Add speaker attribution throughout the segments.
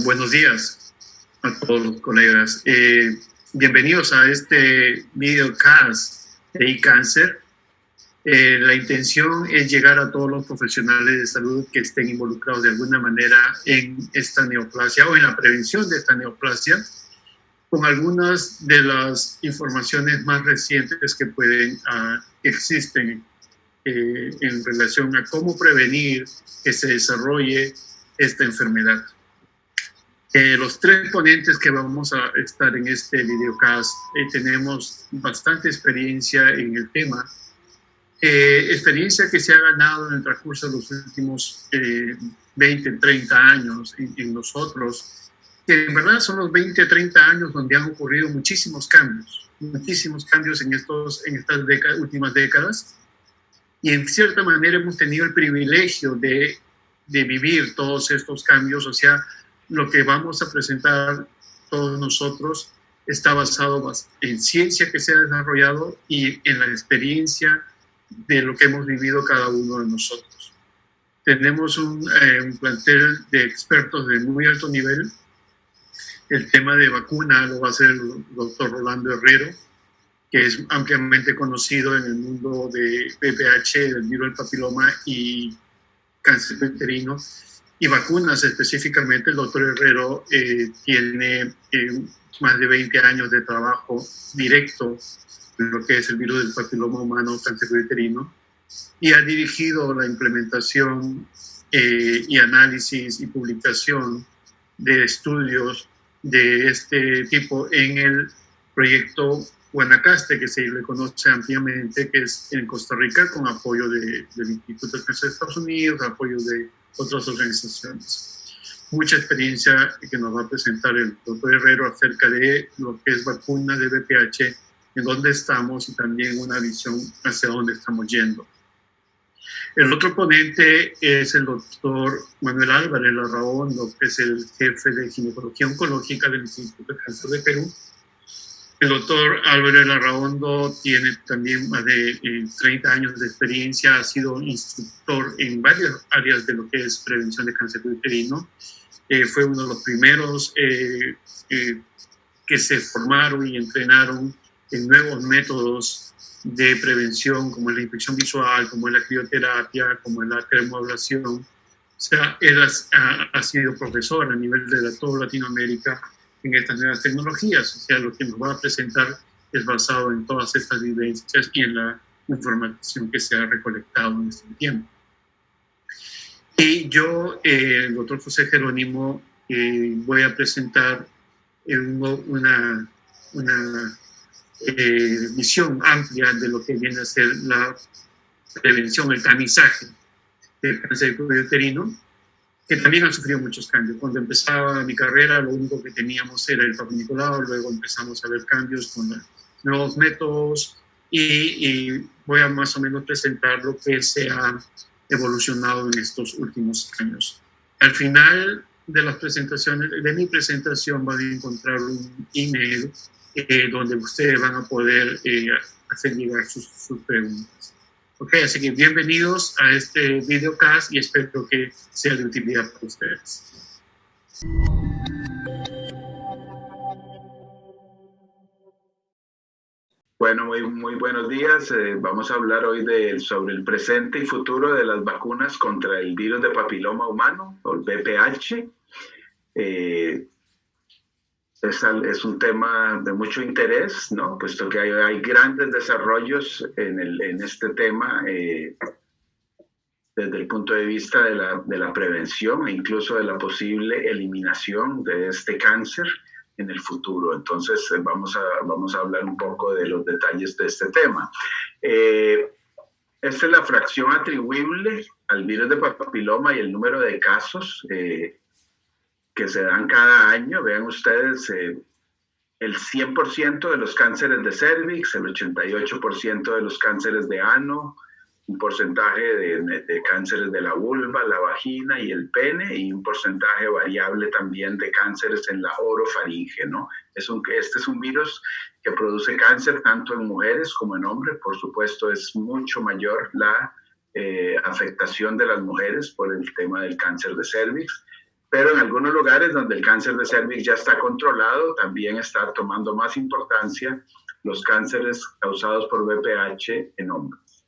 Speaker 1: Buenos días a todos los colegas. Bienvenidos a este videocast de iCáncer. La intención es llegar a todos los profesionales de salud que estén involucrados de alguna manera en esta neoplasia o en la prevención de esta neoplasia, con algunas de las informaciones más recientes que existen en relación a cómo prevenir que se desarrolle esta enfermedad. Los tres ponentes que vamos a estar en este videocast tenemos bastante experiencia en el tema, experiencia que se ha ganado en el transcurso de los últimos 20, 30 años en nosotros, que en verdad son los 20, 30 años donde han ocurrido muchísimos cambios en estas últimas décadas, y en cierta manera hemos tenido el privilegio de vivir todos estos cambios. O sea, lo que vamos a presentar todos nosotros está basado en ciencia que se ha desarrollado y en la experiencia de lo que hemos vivido cada uno de nosotros. Tenemos un plantel de expertos de muy alto nivel. El tema de vacuna lo va a hacer el doctor Rolando Herrero, que es ampliamente conocido en el mundo de VPH, del virus del papiloma y cáncer uterino, y vacunas específicamente. El doctor Herrero tiene más de 20 años de trabajo directo en lo que es el virus del papiloma humano, cáncer uterino, y ha dirigido la implementación y análisis y publicación de estudios de este tipo en el proyecto Guanacaste, que se le conoce ampliamente, que es en Costa Rica, con apoyo del Instituto de Cáncer de Estados Unidos, apoyo de otras organizaciones. Mucha experiencia que nos va a presentar el doctor Herrero acerca de lo que es vacunas de VPH, en dónde estamos y también una visión hacia dónde estamos yendo. El otro ponente es el doctor Manuel Álvarez Larraondo, que es el jefe de ginecología oncológica del Instituto de Cáncer de Perú. El doctor Álvarez Larraondo tiene también más de 30 años de experiencia, ha sido instructor en varias áreas de lo que es prevención de cáncer uterino. Fue uno de los primeros que se formaron y entrenaron en nuevos métodos de prevención, como es la inspección visual, como es la crioterapia, como es la termoablación. O sea, él ha sido profesor a nivel de toda Latinoamérica en estas nuevas tecnologías. O sea, lo que nos va a presentar es basado en todas estas vivencias y en la información que se ha recolectado en este tiempo. Y yo, el doctor José Jerónimo, voy a presentar una visión amplia de lo que viene a ser la prevención, el tamizaje del cáncer uterino, que también han sufrido muchos cambios. Cuando empezaba mi carrera, lo único que teníamos era el papanicolado, luego empezamos a ver cambios con los nuevos métodos, y voy a más o menos presentar lo que se ha evolucionado en estos últimos años. Al final de las presentaciones, de mi presentación, van a encontrar un email donde ustedes van a poder hacer llegar sus preguntas. Ok, así que bienvenidos a este videocast y espero que sea de utilidad para ustedes.
Speaker 2: Bueno, muy buenos días. Vamos a hablar hoy sobre el presente y futuro de las vacunas contra el virus de papiloma humano, o el VPH. Es un tema de mucho interés, ¿no? Puesto que hay grandes desarrollos en este tema desde el punto de vista de la prevención e incluso de la posible eliminación de este cáncer en el futuro. Entonces vamos a hablar un poco de los detalles de este tema. Esta es la fracción atribuible al virus de papiloma y el número de casos que se dan cada año. Vean ustedes, el 100% de los cánceres de cervix, el 88% de los cánceres de ano, un porcentaje de cánceres de la vulva, la vagina y el pene, y un porcentaje variable también de cánceres en la orofaringe, ¿no? Este es un virus que produce cáncer tanto en mujeres como en hombres. Por supuesto, es mucho mayor la afectación de las mujeres por el tema del cáncer de cervix, pero en algunos lugares donde el cáncer de cervix ya está controlado, también está tomando más importancia los cánceres causados por VPH en hombres.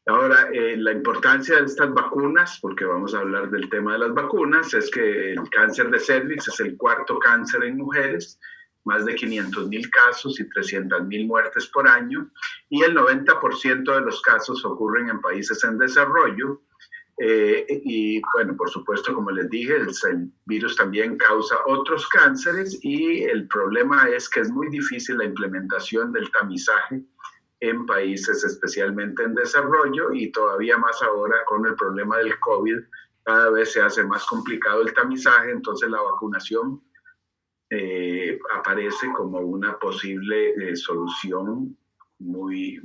Speaker 2: Ahora, la importancia de estas vacunas, porque vamos a hablar del tema de las vacunas, es que el cáncer de cervix es el cuarto cáncer en mujeres, más de 500,000 casos y 300,000 muertes por año, y el 90% de los casos ocurren en países en desarrollo. Y bueno, por supuesto, como les dije, el virus también causa otros cánceres y el problema es que es muy difícil la implementación del tamizaje en países especialmente en desarrollo, y todavía más ahora con el problema del COVID, cada vez se hace más complicado el tamizaje, entonces la vacunación aparece como una posible solución muy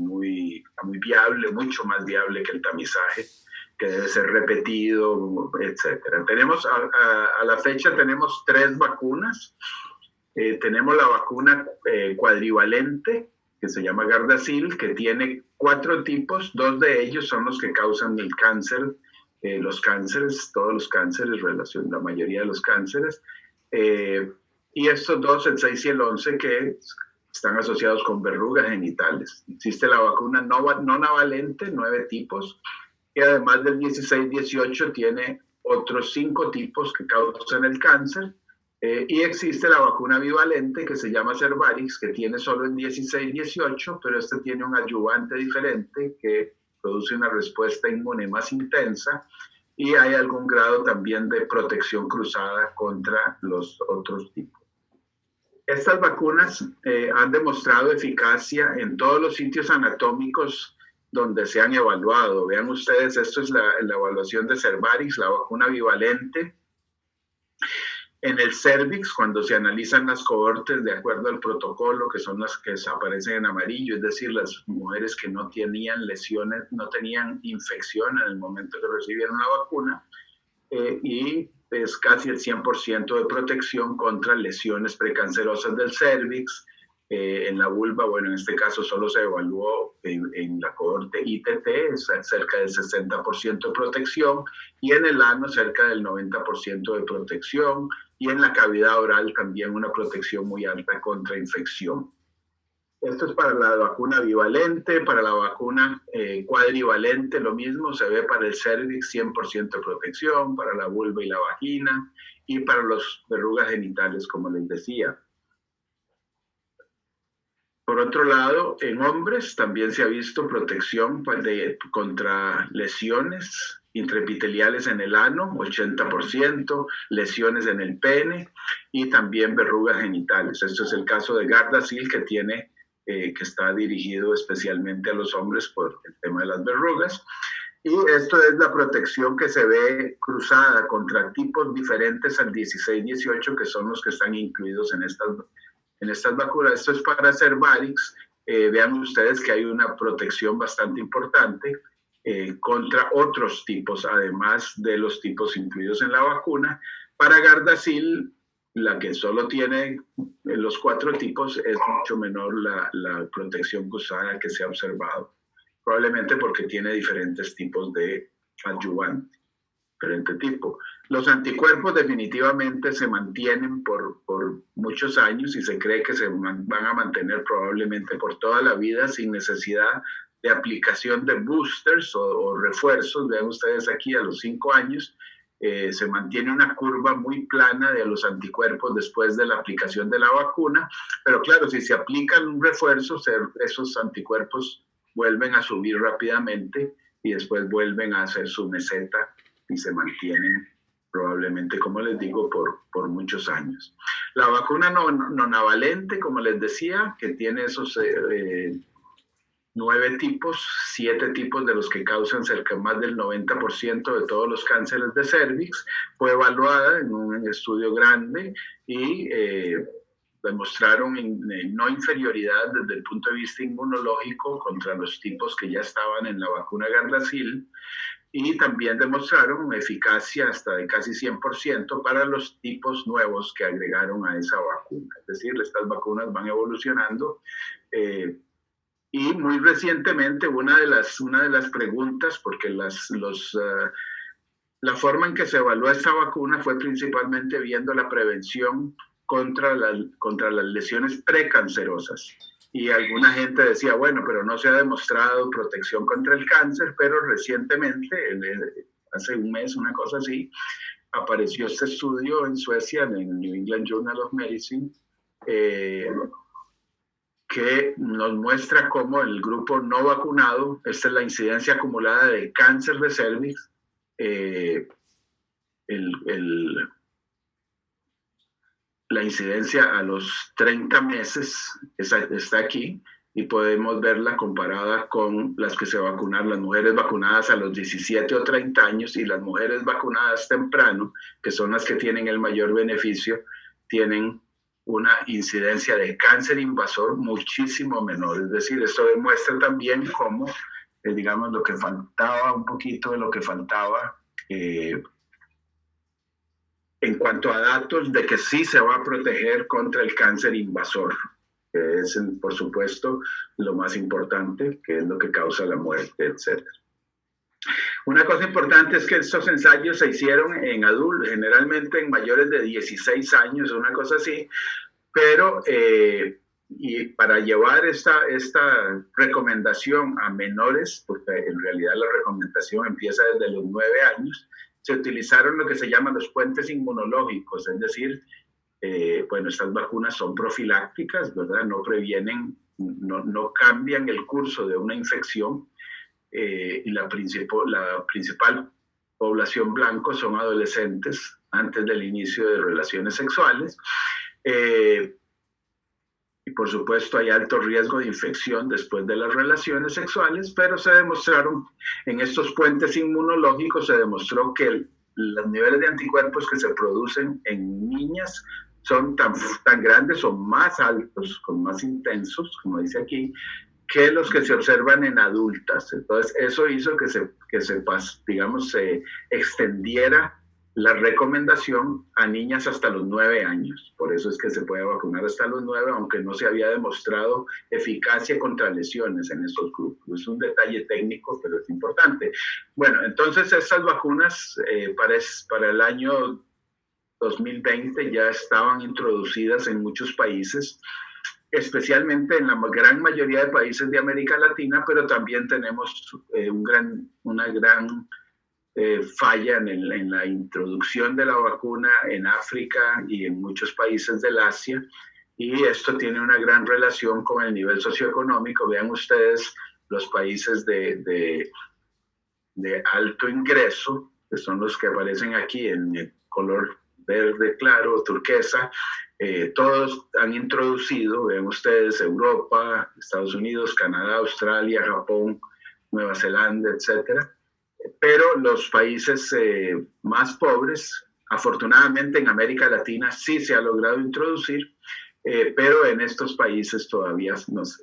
Speaker 2: viable, mucho más viable que el tamizaje, que debe ser repetido, etcétera. Tenemos, a la fecha tenemos 3 vacunas. Tenemos la vacuna cuadrivalente, que se llama Gardasil, que tiene 4 tipos, 2 de ellos son los que causan el cáncer, los cánceres, todos los cánceres, la mayoría de los cánceres, y estos 2, el 6 y el 11, que están asociados con verrugas genitales. Existe la vacuna nonavalente, 9 tipos, y además del 16-18 tiene otros 5 tipos que causan el cáncer. Y existe la vacuna bivalente que se llama Cervarix, que tiene solo el 16-18, pero este tiene un adyuvante diferente que produce una respuesta inmune más intensa, y hay algún grado también de protección cruzada contra los otros tipos. Estas vacunas han demostrado eficacia en todos los sitios anatómicos donde se han evaluado. Vean ustedes, esto es la evaluación de Cervarix, la vacuna bivalente. En el cervix, cuando se analizan las cohortes de acuerdo al protocolo, que son las que aparecen en amarillo, es decir, las mujeres que no tenían lesiones, no tenían infección en el momento que recibieron la vacuna, y es casi el 100% de protección contra lesiones precancerosas del cervix. En la vulva, bueno, en este caso solo se evaluó en la cohorte ITT, es cerca del 60% de protección, y en el ano cerca del 90% de protección, y en la cavidad oral también una protección muy alta contra infección. Esto es para la vacuna bivalente. Para la vacuna cuadrivalente lo mismo, se ve para el cervix 100% de protección, para la vulva y la vagina, y para las verrugas genitales, como les decía. Por otro lado, en hombres también se ha visto protección contra lesiones intraepiteliales en el ano, 80%, lesiones en el pene y también verrugas genitales. Esto es el caso de Gardasil, que está dirigido especialmente a los hombres por el tema de las verrugas. Y esto es la protección que se ve cruzada contra tipos diferentes al 16-18, que son los que están incluidos en estas vacunas. Esto es para Cervarix. Vean ustedes que hay una protección bastante importante contra otros tipos, además de los tipos incluidos en la vacuna. Para Gardasil, la que solo tiene los 4 tipos, es mucho menor la protección cruzada que se ha observado, probablemente porque tiene diferentes tipos de adyuvante, diferente tipo. Los anticuerpos definitivamente se mantienen por muchos años y se cree que se van a mantener probablemente por toda la vida sin necesidad de aplicación de boosters o refuerzos. Vean ustedes aquí, a los 5 años se mantiene una curva muy plana de los anticuerpos después de la aplicación de la vacuna, pero claro, si se aplican un refuerzo, esos anticuerpos vuelven a subir rápidamente y después vuelven a hacer su meseta y se mantienen probablemente, como les digo, por muchos años. La vacuna nonavalente, como les decía, que tiene esos 9 tipos, 7 tipos de los que causan cerca más del 90% de todos los cánceres de cervix, fue evaluada en un estudio grande y demostraron no inferioridad desde el punto de vista inmunológico contra los tipos que ya estaban en la vacuna Gardasil, y también demostraron eficacia hasta de casi 100% para los tipos nuevos que agregaron a esa vacuna. Es decir, estas vacunas van evolucionando. Y muy recientemente una de las preguntas, porque las La forma en que se evaluó esta vacuna fue principalmente viendo la prevención contra las lesiones precancerosas. Y alguna gente decía, bueno, pero no se ha demostrado protección contra el cáncer, pero recientemente, hace un mes, una cosa así, apareció este estudio en Suecia, en el New England Journal of Medicine, que nos muestra cómo el grupo no vacunado, esta es la incidencia acumulada de cáncer de cervix, la incidencia a los 30 meses está aquí, y podemos verla comparada con las que se vacunaron, las mujeres vacunadas a los 17 o 30 años y las mujeres vacunadas temprano, que son las que tienen el mayor beneficio, tienen una incidencia de cáncer invasor muchísimo menor. Es decir, esto demuestra también cómo, digamos, lo que faltaba, un poquito de lo que faltaba en cuanto a datos de que sí se va a proteger contra el cáncer invasor, que es, por supuesto, lo más importante, que es lo que causa la muerte, etc. Una cosa importante es que estos ensayos se hicieron en adultos, generalmente en mayores de 16 años, una cosa así, pero y para llevar esta recomendación a menores, porque en realidad la recomendación empieza desde los 9 años, se utilizaron lo que se llaman los puentes inmunológicos, es decir, bueno, estas vacunas son profilácticas, ¿verdad? No previenen, no cambian el curso de una infección, y la principal población blanco son adolescentes antes del inicio de relaciones sexuales, y por supuesto hay alto riesgo de infección después de las relaciones sexuales, pero se demostraron en estos puentes inmunológicos, se demostró que los niveles de anticuerpos que se producen en niñas son tan grandes o más altos, con más intensos, como dice aquí, que los que se observan en adultas. Entonces, eso hizo que se extendiera la recomendación a niñas hasta los 9 años. Por eso es que se puede vacunar hasta los 9, aunque no se había demostrado eficacia contra lesiones en estos grupos. Es un detalle técnico, pero es importante. Bueno, entonces estas vacunas para el año 2020 ya estaban introducidas en muchos países, especialmente en la gran mayoría de países de América Latina, pero también tenemos una gran falla en la introducción de la vacuna en África y en muchos países del Asia, y esto tiene una gran relación con el nivel socioeconómico. Vean ustedes los países de alto ingreso, que son los que aparecen aquí en el color verde claro, turquesa, todos han introducido, vean ustedes, Europa, Estados Unidos, Canadá, Australia, Japón, Nueva Zelanda, etcétera. Pero los países más pobres, afortunadamente en América Latina sí se ha logrado introducir, pero en estos países todavía estamos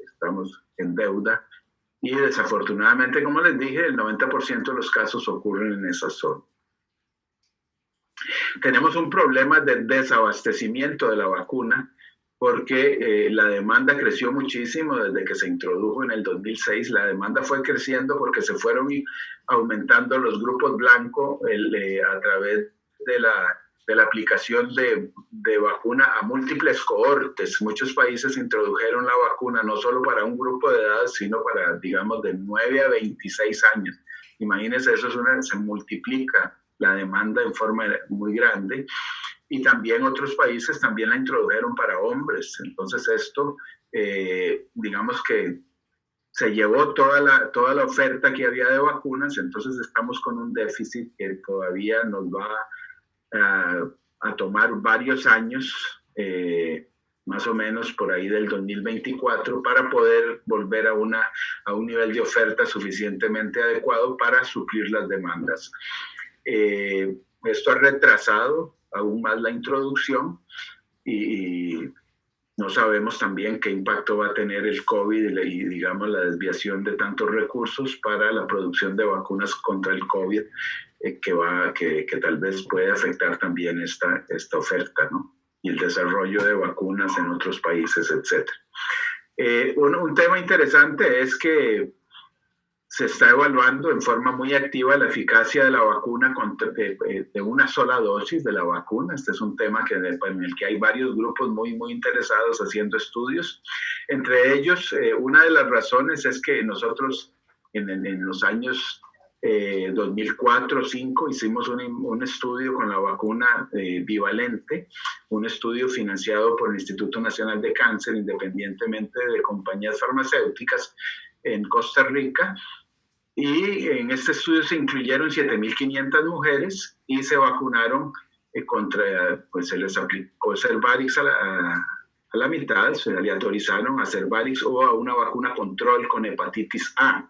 Speaker 2: en deuda, y desafortunadamente, como les dije, el 90% de los casos ocurren en esa zona. Tenemos un problema de desabastecimiento de la vacuna, porque la demanda creció muchísimo desde que se introdujo en el 2006. La demanda fue creciendo porque se fueron aumentando los grupos blancos a través de la aplicación de vacuna a múltiples cohortes. Muchos países introdujeron la vacuna no solo para un grupo de edad, sino para, digamos, de 9 a 26 años. Imagínense, eso se multiplica la demanda en forma muy grande. Y también otros países también la introdujeron para hombres. Entonces esto, digamos que se llevó toda la oferta que había de vacunas. Entonces estamos con un déficit que todavía nos va a tomar varios años, más o menos por ahí del 2024, para poder volver a un nivel de oferta suficientemente adecuado para suplir las demandas. Esto ha retrasado aún más la introducción, y no sabemos también qué impacto va a tener el COVID y digamos la desviación de tantos recursos para la producción de vacunas contra el COVID, que tal vez puede afectar también esta oferta, ¿no? Y el desarrollo de vacunas en otros países, etc. Un tema interesante es que se está evaluando en forma muy activa la eficacia de la vacuna de una sola dosis de la vacuna. Este es un tema en el que hay varios grupos muy interesados haciendo estudios. Entre ellos, una de las razones es que nosotros en los años 2004-2005 hicimos un estudio con la vacuna bivalente, un estudio financiado por el Instituto Nacional de Cáncer, independientemente de compañías farmacéuticas en Costa Rica. Y en este estudio se incluyeron 7.500 mujeres y se vacunaron pues se les aplicó Cervarix a la mitad, se aleatorizaron a Cervarix o a una vacuna control con hepatitis A.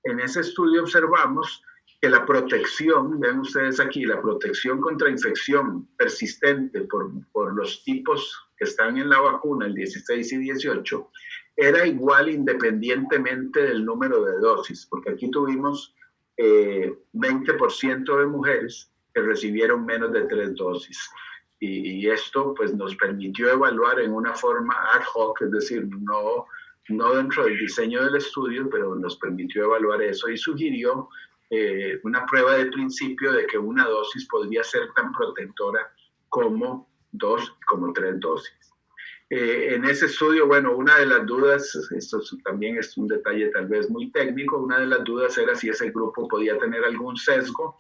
Speaker 2: En ese estudio observamos que la protección, ven ustedes aquí, la protección contra infección persistente por los tipos que están en la vacuna, el 16 y 18, era igual independientemente del número de dosis, porque aquí tuvimos 20% de mujeres que recibieron menos de 3 dosis. Y esto pues nos permitió evaluar en una forma ad hoc, es decir, no dentro del diseño del estudio, pero nos permitió evaluar eso y sugirió una prueba de principio de que una dosis podría ser tan protectora como 2, como 3 dosis. En ese estudio, bueno, una de las dudas, esto también es un detalle tal vez muy técnico, una de las dudas era si ese grupo podía tener algún sesgo,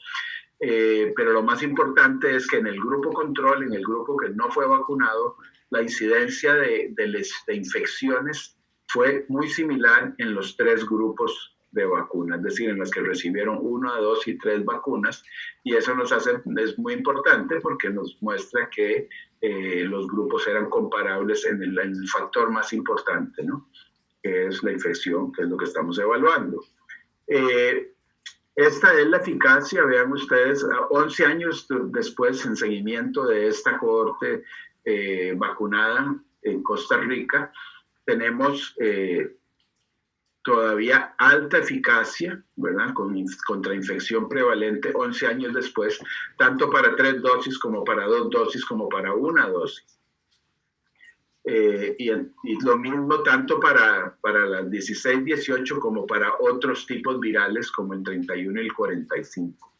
Speaker 2: pero lo más importante es que en el grupo control, en el grupo que no fue vacunado, la incidencia de infecciones fue muy similar en los 3 grupos de vacunas, es decir, en las que recibieron 1, 2 y 3 vacunas, y eso es muy importante porque nos muestra que los grupos eran comparables en el factor más importante, ¿no? Que es la infección, que es lo que estamos evaluando. Esta es la eficacia, vean ustedes, 11 años después, en seguimiento de esta cohorte vacunada en Costa Rica, tenemos todavía alta eficacia, ¿verdad? Contra infección prevalente 11 años después, tanto para 3 dosis como para 2 dosis como para 1 dosis. Y lo mismo tanto para las 16-18 como para otros tipos virales como el 31 y el 45.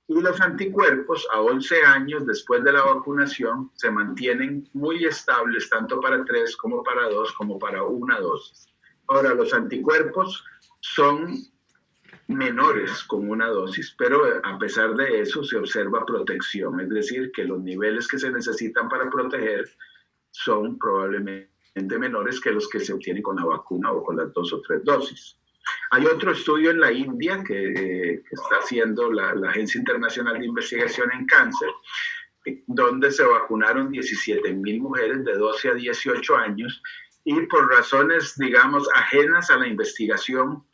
Speaker 2: Y los anticuerpos a 11 años después de la vacunación se mantienen muy estables tanto para 3 como para 2 como para 1 dosis. Ahora, los anticuerpos son menores con 1 dosis, pero a pesar de eso se observa protección, es decir, que los niveles que se necesitan para proteger son probablemente menores que los que se obtienen con la vacuna o con las 2 o 3 dosis. Hay otro estudio en la India que está haciendo la Agencia Internacional de Investigación en Cáncer, donde se vacunaron 17,000 mujeres de 12 a 18 años y por razones, digamos, ajenas a la investigación,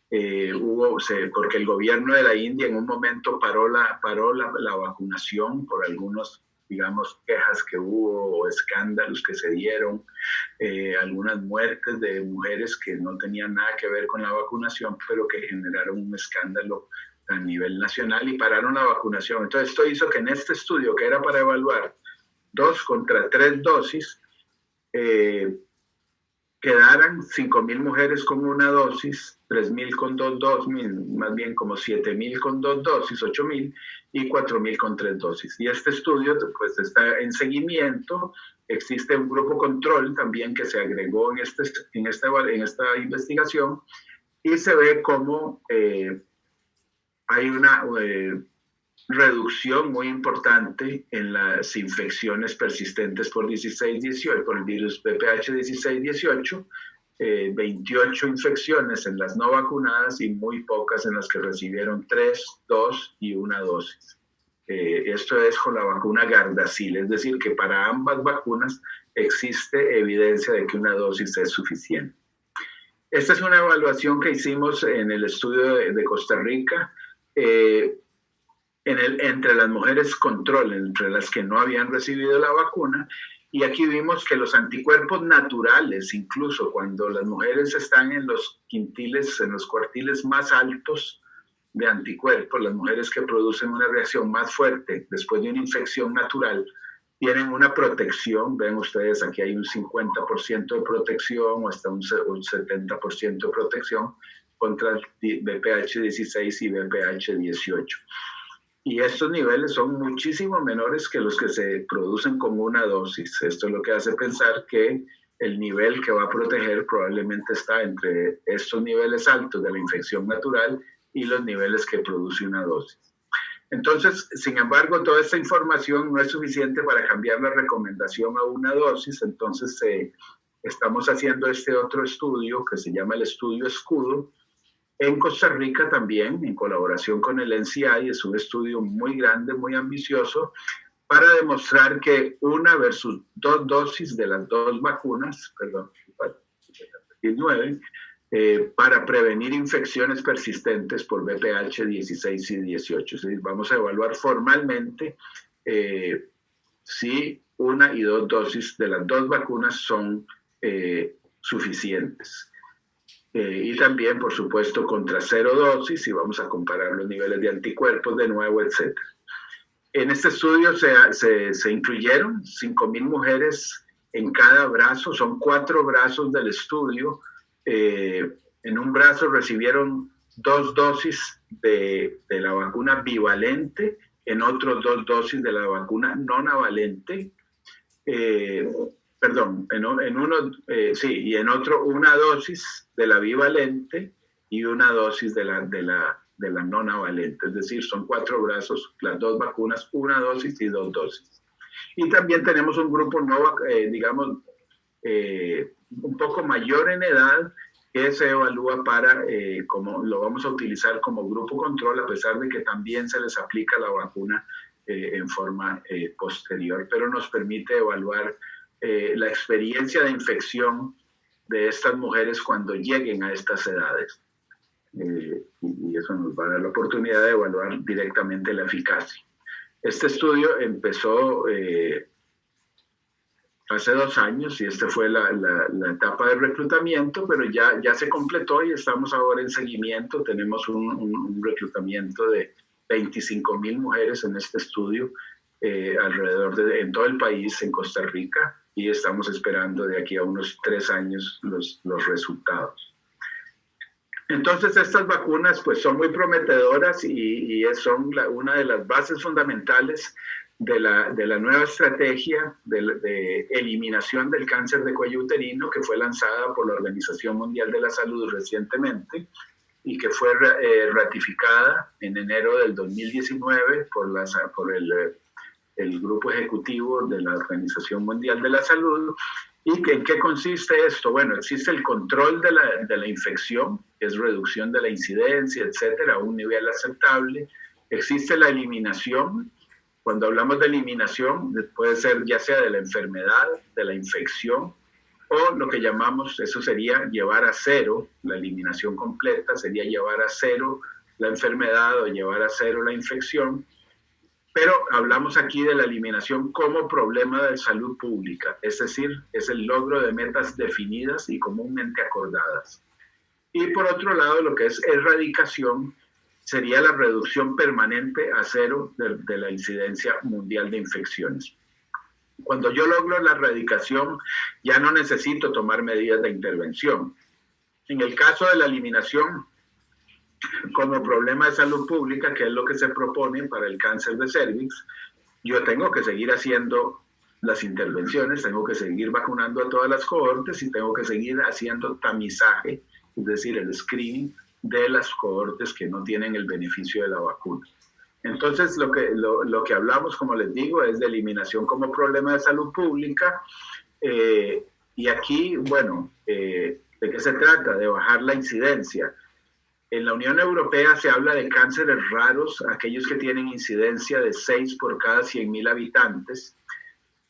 Speaker 2: porque el gobierno de la India en un momento paró la vacunación por algunos, digamos, quejas que hubo o escándalos que se dieron, algunas muertes de mujeres que no tenían nada que ver con la vacunación, pero que generaron un escándalo a nivel nacional y pararon la vacunación. Entonces esto hizo que en este estudio, que era para evaluar 2 contra 3 dosis, quedaran 5,000 mujeres con 1 dosis, 3,000 con 2 dosis, más bien como 7,000 con 2 dosis, 8,000 y 4,000 con 3 dosis. Y este estudio pues está en seguimiento. Existe un grupo control también que se agregó en esta investigación y se ve cómo hay una reducción muy importante en las infecciones persistentes por 16-18, por el virus VPH 16-18, 28 infecciones en las no vacunadas y muy pocas en las que recibieron 3, 2 y 1 dosis. Esto es con la vacuna Gardasil, es decir, que para ambas vacunas existe evidencia de que 1 dosis es suficiente. Esta es una evaluación que hicimos en el estudio de Costa Rica, entre las mujeres control, entre las que no habían recibido la vacuna, y aquí vimos que los anticuerpos naturales, incluso cuando las mujeres están en los cuartiles más altos de anticuerpos, las mujeres que producen una reacción más fuerte después de una infección natural, tienen una protección. Ven ustedes, aquí hay un 50% de protección o hasta un 70% de protección contra BPH 16 y BPH 18. Y estos niveles son muchísimo menores que los que se producen con una dosis. Esto es lo que hace pensar que el nivel que va a proteger probablemente está entre estos niveles altos de la infección natural y los niveles que produce una dosis. Entonces, sin embargo, toda esta información no es suficiente para cambiar la recomendación a una dosis. Entonces, estamos haciendo este otro estudio que se llama el estudio Escudo, en Costa Rica también, en colaboración con el NCI. Es un estudio muy grande, muy ambicioso, para demostrar que una versus dos dosis de las dos vacunas, para prevenir infecciones persistentes por BPH 16 y 18. ¿Sí? Vamos a evaluar formalmente si una y dos dosis de las dos vacunas son suficientes. Y también, por supuesto, contra 0 dosis, y vamos a comparar los niveles de anticuerpos de nuevo, etc. En este estudio se incluyeron 5.000 mujeres en cada brazo, son 4 brazos del estudio. En un brazo recibieron 2 dosis de la vacuna bivalente, en otros 2 dosis de la vacuna nonavalente. Y en otro una dosis de la bivalente y una dosis de la nonavalente. Es decir, son 4 brazos, las 2 vacunas, una dosis y 2 dosis. Y también tenemos un grupo un poco mayor en edad, que se evalúa como lo vamos a utilizar como grupo control, a pesar de que también se les aplica la vacuna en forma posterior, pero nos permite evaluar la experiencia de infección de estas mujeres cuando lleguen a estas edades. Y eso nos va a dar la oportunidad de evaluar directamente la eficacia. Este estudio empezó hace 2 años y esta fue la etapa de reclutamiento, pero ya se completó y estamos ahora en seguimiento. Tenemos un reclutamiento de 25.000 mujeres en este estudio en todo el país, en Costa Rica, y estamos esperando de aquí a unos 3 años los resultados. Entonces, estas vacunas pues son muy prometedoras y son una de las bases fundamentales de la nueva estrategia de eliminación del cáncer de cuello uterino, que fue lanzada por la Organización Mundial de la Salud recientemente y que fue ratificada en enero del 2019 por el grupo ejecutivo de la Organización Mundial de la Salud. ¿Y en qué consiste esto? Bueno, existe el control de la infección, que es reducción de la incidencia, etcétera, a un nivel aceptable. Existe la eliminación. Cuando hablamos de eliminación, puede ser ya sea de la enfermedad, de la infección, o lo que llamamos, eso sería llevar a 0, la eliminación completa sería llevar a 0 la enfermedad o llevar a 0 la infección. Pero hablamos aquí de la eliminación como problema de salud pública, es decir, es el logro de metas definidas y comúnmente acordadas. Y por otro lado, lo que es erradicación sería la reducción permanente a 0 de la incidencia mundial de infecciones. Cuando yo logro la erradicación, ya no necesito tomar medidas de intervención. En el caso de la eliminación como problema de salud pública, que es lo que se propone para el cáncer de cervix, yo tengo que seguir haciendo las intervenciones, tengo que seguir vacunando a todas las cohortes y tengo que seguir haciendo tamizaje, es decir, el screening de las cohortes que no tienen el beneficio de la vacuna. Entonces, lo que hablamos, como les digo, es de eliminación como problema de salud pública. Y aquí, bueno, ¿de qué se trata? De bajar la incidencia. En la Unión Europea se habla de cánceres raros, aquellos que tienen incidencia de 6 por cada 100.000 habitantes.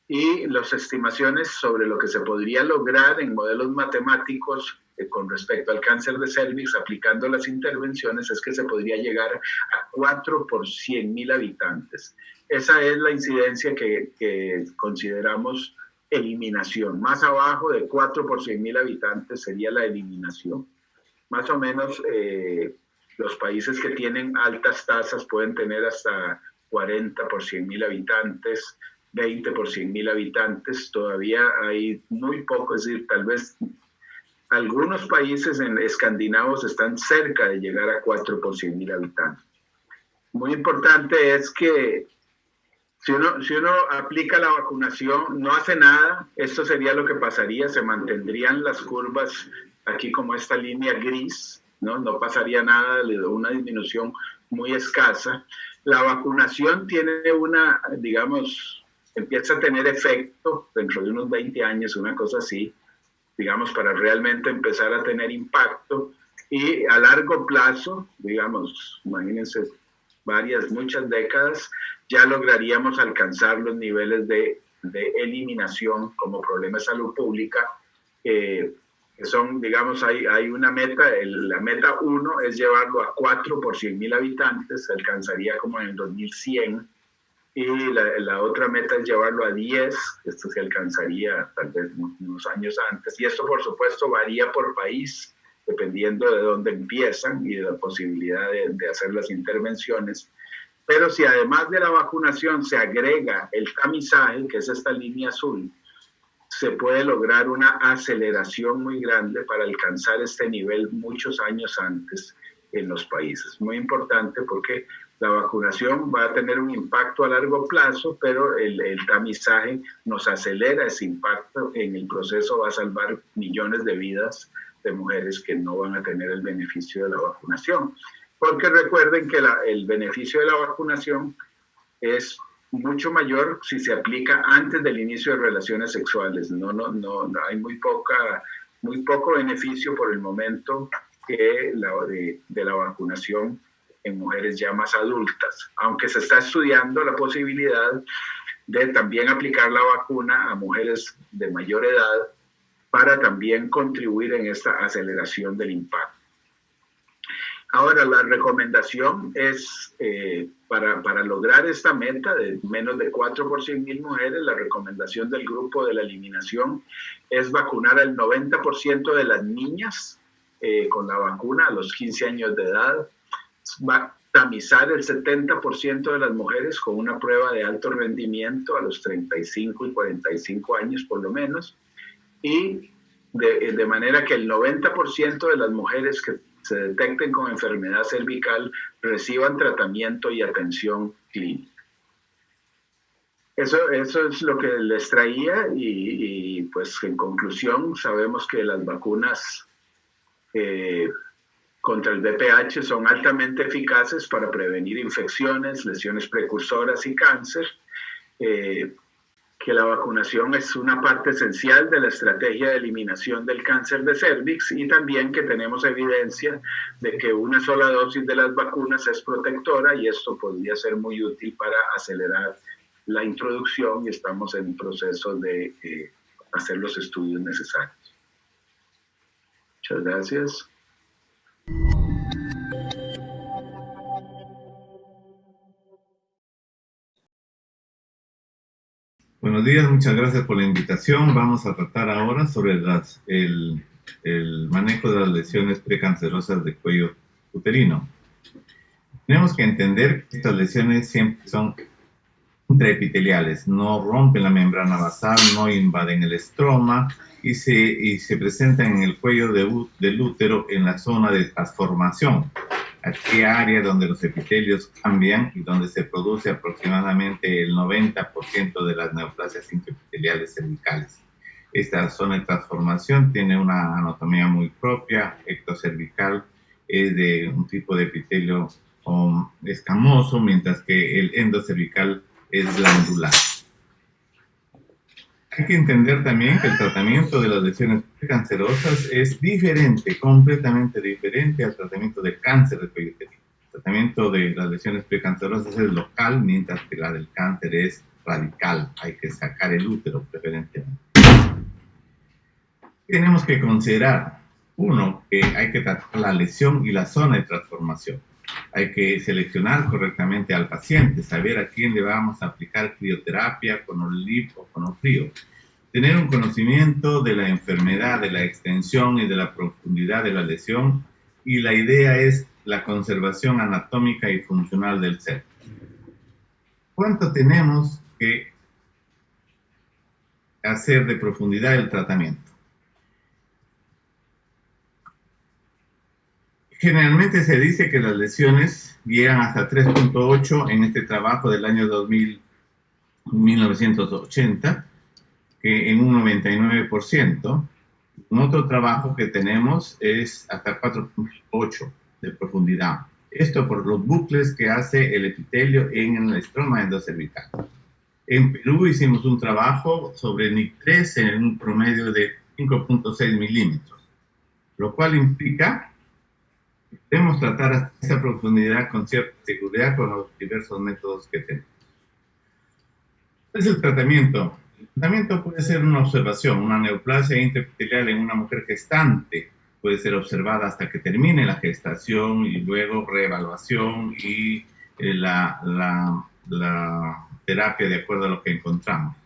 Speaker 2: Y las estimaciones sobre lo que se podría lograr en modelos matemáticos con respecto al cáncer de cervix aplicando las intervenciones es que se podría llegar a 4 por 100.000 habitantes. Esa es la incidencia que consideramos eliminación. Más abajo de 4 por 100.000 habitantes sería la eliminación. Más o menos los países que tienen altas tasas pueden tener hasta 40 por 100.000 habitantes, 20 por 100.000 habitantes. Todavía hay muy poco, es decir, tal vez algunos países escandinavos están cerca de llegar a 4 por 100.000 habitantes. Muy importante es que si uno aplica la vacunación, no hace nada, esto sería lo que pasaría, se mantendrían las curvas aquí como esta línea gris, no pasaría nada, una disminución muy escasa. La vacunación tiene digamos, empieza a tener efecto dentro de unos 20 años, una cosa así, digamos, para realmente empezar a tener impacto, y a largo plazo, digamos, imagínense, muchas décadas, ya lograríamos alcanzar los niveles de eliminación como problema de salud pública, que son, digamos, hay una meta, la meta 1 es llevarlo a 4 por 100.000 habitantes, se alcanzaría como en el 2100, y la otra meta es llevarlo a 10, esto se alcanzaría tal vez unos años antes, y esto por supuesto varía por país, dependiendo de dónde empiezan y de la posibilidad de hacer las intervenciones. Pero si además de la vacunación se agrega el tamizaje, que es esta línea azul, se puede lograr una aceleración muy grande para alcanzar este nivel muchos años antes en los países. Muy importante porque la vacunación va a tener un impacto a largo plazo, pero el tamizaje nos acelera ese impacto. En el proceso va a salvar millones de vidas de mujeres que no van a tener el beneficio de la vacunación. Porque recuerden que el beneficio de la vacunación es mucho mayor si se aplica antes del inicio de relaciones sexuales. No hay muy poco beneficio por el momento de la vacunación en mujeres ya más adultas, aunque se está estudiando la posibilidad de también aplicar la vacuna a mujeres de mayor edad para también contribuir en esta aceleración del impacto. Ahora, la recomendación es, para lograr esta meta de menos de 4 por 100.000 mujeres, la recomendación del grupo de la eliminación es vacunar al 90% de las niñas con la vacuna a los 15 años de edad, va a tamizar el 70% de las mujeres con una prueba de alto rendimiento a los 35 y 45 años por lo menos, y de manera que el 90% de las mujeres que se detecten con enfermedad cervical reciban tratamiento y atención clínica. Eso es lo que les traía y pues en conclusión sabemos que las vacunas contra el VPH son altamente eficaces para prevenir infecciones, lesiones precursoras y cáncer, que la vacunación es una parte esencial de la estrategia de eliminación del cáncer de cervix, y también que tenemos evidencia de que una sola dosis de las vacunas es protectora, y esto podría ser muy útil para acelerar la introducción, y estamos en proceso de hacer los estudios necesarios. Muchas gracias.
Speaker 3: Buenos días, muchas gracias por la invitación. Vamos a tratar ahora sobre el manejo de las lesiones precancerosas de cuello uterino. Tenemos que entender que estas lesiones siempre son intraepiteliales, no rompen la membrana basal, no invaden el estroma y se presentan en el cuello del útero en la zona de transformación, aquella área donde los epitelios cambian y donde se produce aproximadamente el 90% de las neoplasias intraepiteliales cervicales. Esta zona de transformación tiene una anatomía muy propia, ectocervical, es de un tipo de epitelio escamoso, mientras que el endocervical es glandular. Hay que entender también que el tratamiento de las lesiones precancerosas es diferente, completamente diferente al tratamiento de cáncer de cuello uterino. El tratamiento de las lesiones precancerosas es local, mientras que la del cáncer es radical. Hay que sacar el útero preferentemente. Tenemos que considerar, uno, que hay que tratar la lesión y la zona de transformación. Hay que seleccionar correctamente al paciente, saber a quién le vamos a aplicar crioterapia, con OLIP o con OFRIO. Tener un conocimiento de la enfermedad, de la extensión y de la profundidad de la lesión, y la idea es la conservación anatómica y funcional del ser. ¿Cuánto tenemos que hacer de profundidad el tratamiento? Generalmente se dice que las lesiones llegan hasta 3.8 en este trabajo del año 1980, que en un 99%. Un otro trabajo que tenemos es hasta 4.8 de profundidad. Esto por los bucles que hace el epitelio en el estroma endocervical. En Perú hicimos un trabajo sobre NIC3 en un promedio de 5.6 milímetros, lo cual implica que podemos tratar hasta esa profundidad con cierta seguridad con los diversos métodos que tenemos. ¿Cuál es el tratamiento? El tratamiento puede ser una observación, una neoplasia intraepitelial en una mujer gestante. Puede ser observada hasta que termine la gestación y luego reevaluación y la terapia de acuerdo a lo que encontramos.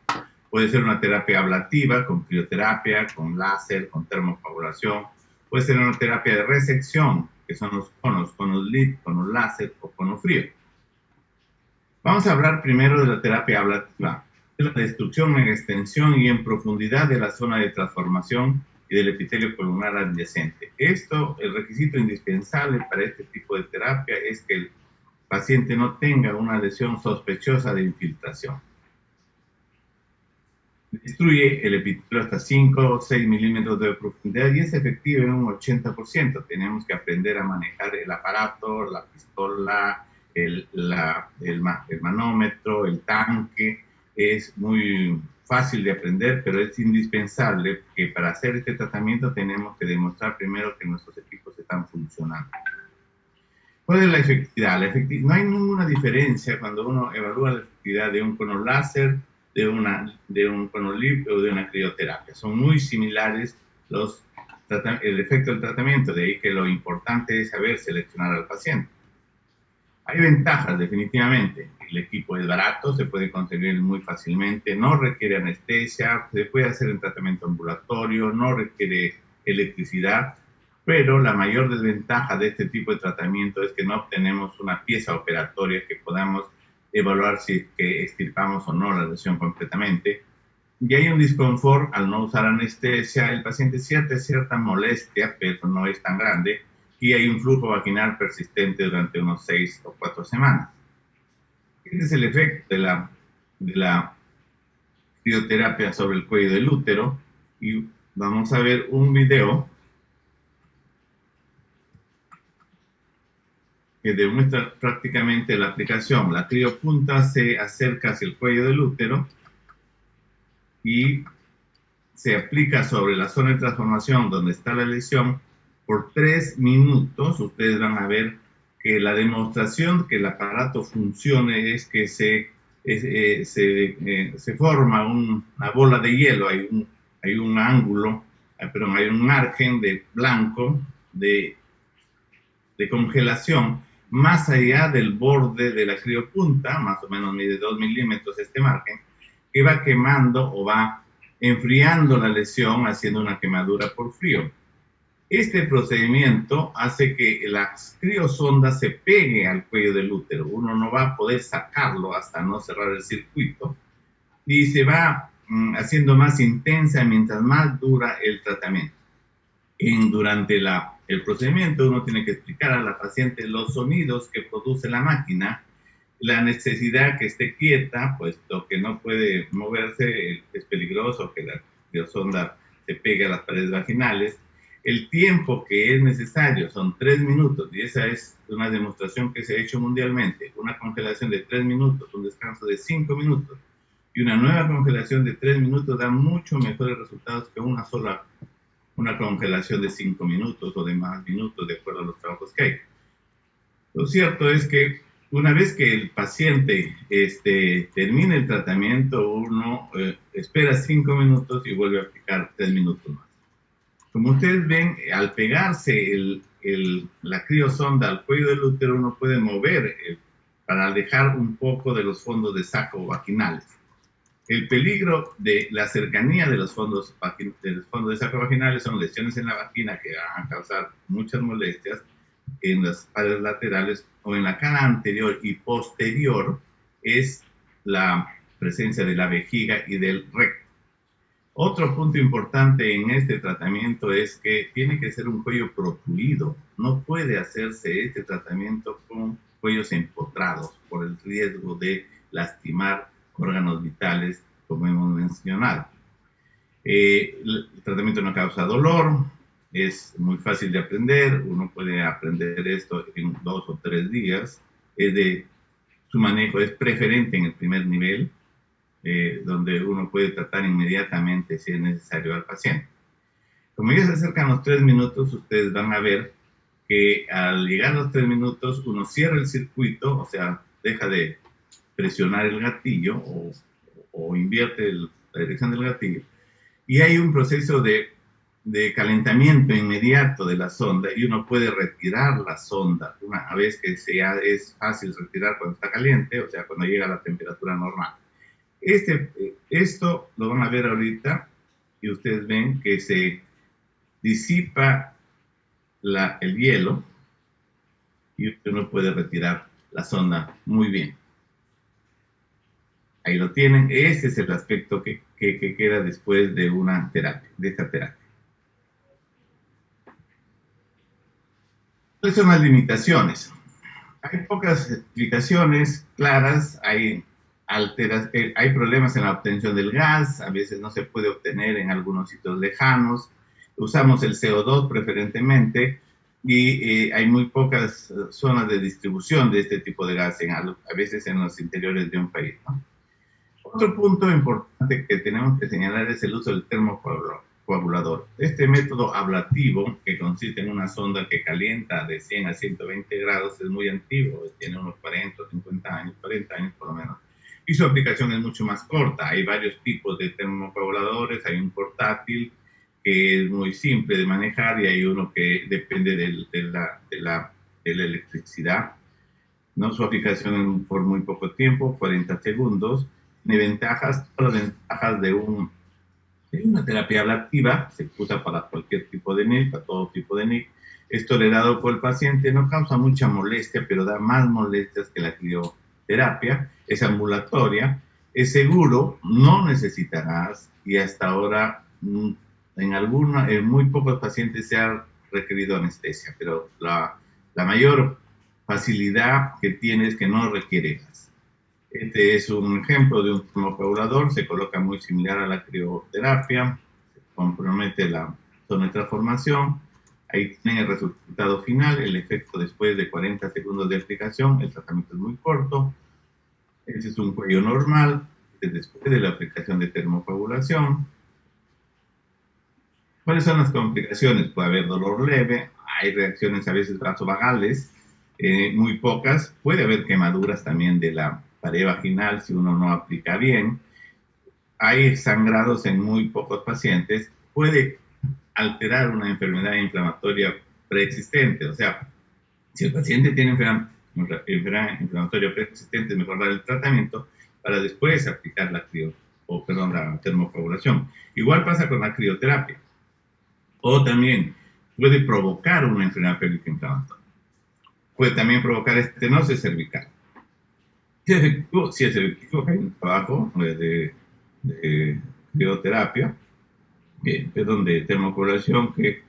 Speaker 3: Puede ser una terapia ablativa con crioterapia, con láser, con termocoagulación. Puede ser una terapia de resección, que son los conos LID, conos láser o cono frío. Vamos a hablar primero de la terapia ablativa, de la destrucción en extensión y en profundidad de la zona de transformación y del epitelio columnar adyacente. El requisito indispensable para este tipo de terapia es que el paciente no tenga una lesión sospechosa de infiltración. Destruye el epitelio hasta 5 o 6 milímetros de profundidad y es efectivo en un 80%. Tenemos que aprender a manejar el aparato, la pistola, el manómetro, el tanque. Es muy fácil de aprender, pero es indispensable que para hacer este tratamiento tenemos que demostrar primero que nuestros equipos están funcionando. ¿Cuál es la efectividad? No hay ninguna diferencia cuando uno evalúa la efectividad de un cono láser, de un cono LIP o de una crioterapia. Son muy similares el efecto del tratamiento, de ahí que lo importante es saber seleccionar al paciente. Hay ventajas, definitivamente. El equipo es barato, se puede conseguir muy fácilmente, no requiere anestesia, se puede hacer en tratamiento ambulatorio, no requiere electricidad, pero la mayor desventaja de este tipo de tratamiento es que no obtenemos una pieza operatoria que podamos evaluar si que extirpamos o no la lesión completamente. Y hay un disconfort al no usar anestesia, el paciente siente cierta molestia, pero no es tan grande, y hay un flujo vaginal persistente durante unos 6 o 4 semanas. Este es el efecto de la crioterapia sobre el cuello del útero, y vamos a ver un video que demuestra prácticamente la aplicación. La criopunta se acerca hacia el cuello del útero y se aplica sobre la zona de transformación donde está la lesión por 3 minutos. Ustedes van a ver que la demostración que el aparato funcione es que se forma una bola de hielo, hay un ángulo, hay un margen de blanco de congelación más allá del borde de la criopunta, más o menos mide 2 milímetros este margen, que va quemando o va enfriando la lesión, haciendo una quemadura por frío. Este procedimiento hace que la criosonda se pegue al cuello del útero. Uno no va a poder sacarlo hasta no cerrar el circuito y se va haciendo más intensa mientras más dura el tratamiento. Durante el procedimiento uno tiene que explicar a la paciente los sonidos que produce la máquina, la necesidad que esté quieta, puesto que no puede moverse, es peligroso que la criosonda se pegue a las paredes vaginales. El tiempo que es necesario son 3 minutos, y esa es una demostración que se ha hecho mundialmente. Una congelación de 3 minutos, un descanso de 5 minutos y una nueva congelación de 3 minutos da mucho mejores resultados que una congelación de 5 minutos o de más minutos, de acuerdo a los trabajos que hay. Lo cierto es que una vez que el paciente termine el tratamiento, uno espera 5 minutos y vuelve a aplicar 3 minutos más. Como ustedes ven, al pegarse la criosonda al cuello del útero, uno puede mover para dejar un poco de los fondos de saco vaginales. El peligro de la cercanía de los fondos de saco vaginales son lesiones en la vagina que van a causar muchas molestias en las paredes laterales o en la cara anterior y posterior, es la presencia de la vejiga y del recto. Otro punto importante en este tratamiento es que tiene que ser un cuello protruido. No puede hacerse este tratamiento con cuellos empotrados por el riesgo de lastimar órganos vitales, como hemos mencionado. El tratamiento no causa dolor, es muy fácil de aprender, uno puede aprender esto en 2 o 3 días. Su manejo es preferente en el primer nivel, donde uno puede tratar inmediatamente si es necesario al paciente. Como ya se acercan los 3 minutos, ustedes van a ver que al llegar a los 3 minutos uno cierra el circuito, o sea, deja de presionar el gatillo o invierte la dirección del gatillo, y hay un proceso de calentamiento inmediato de la sonda y uno puede retirar la sonda una vez que ya es fácil retirar cuando está caliente, o sea, cuando llega a la temperatura normal. Esto lo van a ver ahorita y ustedes ven que se disipa el hielo y uno puede retirar la sonda muy bien. Ahí lo tienen. Ese es el aspecto que queda después de una terapia, de esta terapia. ¿Cuáles son las limitaciones? Hay pocas explicaciones claras, hay problemas en la obtención del gas, a veces no se puede obtener en algunos sitios lejanos, usamos el CO2 preferentemente y hay muy pocas zonas de distribución de este tipo de gas, a veces en los interiores de un país, ¿no? Otro punto importante que tenemos que señalar es el uso del termocoagulador. Este método ablativo, que consiste en una sonda que calienta de 100 a 120 grados, es muy antiguo, tiene unos 40 o 50 años, 40 años por lo menos, y su aplicación es mucho más corta. Hay varios tipos de termocoaguladores, hay un portátil que es muy simple de manejar y hay uno que depende de la electricidad, ¿no? Su aplicación es por muy poco tiempo, 40 segundos. Tiene ventajas, todas las ventajas de una terapia ablativa, se usa para cualquier tipo de NIC, para todo tipo de NIC, es tolerado por el paciente, no causa mucha molestia, pero da más molestias que la crioterapia, es ambulatoria, es seguro, no necesitarás, y hasta ahora en muy pocos pacientes se ha requerido anestesia, pero la mayor facilidad que tiene es que no requiere gas. Este es un ejemplo de un termocoagulador, se coloca muy similar a la crioterapia, se compromete la zona de transformación, ahí tienen el resultado final, el efecto después de 40 segundos de aplicación, el tratamiento es muy corto, este es un cuello normal, después de la aplicación de termocoagulación. ¿Cuáles son las complicaciones? Puede haber dolor leve, hay reacciones a veces vasovagales, muy pocas, puede haber quemaduras también de la pared vaginal si uno no aplica bien, hay sangrados en muy pocos pacientes, puede alterar una enfermedad inflamatoria preexistente, o sea, si el paciente tiene enfermedad inflamatoria preexistente, es mejor dar el tratamiento para después aplicar la termocoagulación. Igual pasa con la crioterapia, o también puede provocar una enfermedad pélvica inflamatoria, puede también provocar estenosis cervical. Si es efectivo, hay un trabajo de crioterapia, de termocoagulación, que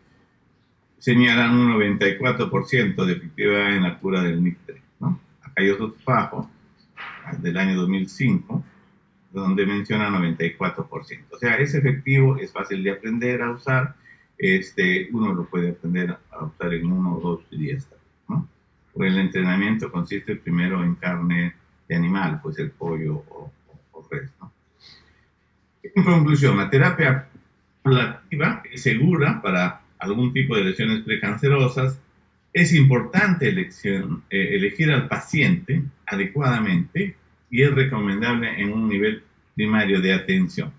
Speaker 3: señalan un 94% de efectividad en la cura del NIC3, ¿no? Acá hay otro trabajo del año 2005 donde menciona 94%. O sea, es efectivo, es fácil de aprender a usar, uno lo puede aprender a usar en 1 o 2 días, ¿no? Pues el entrenamiento consiste primero en carne de animal, pues el pollo o res, ¿no? En conclusión, la terapia ablativa es segura para algún tipo de lesiones precancerosas. Es importante elegir al paciente adecuadamente y es recomendable en un nivel primario de atención.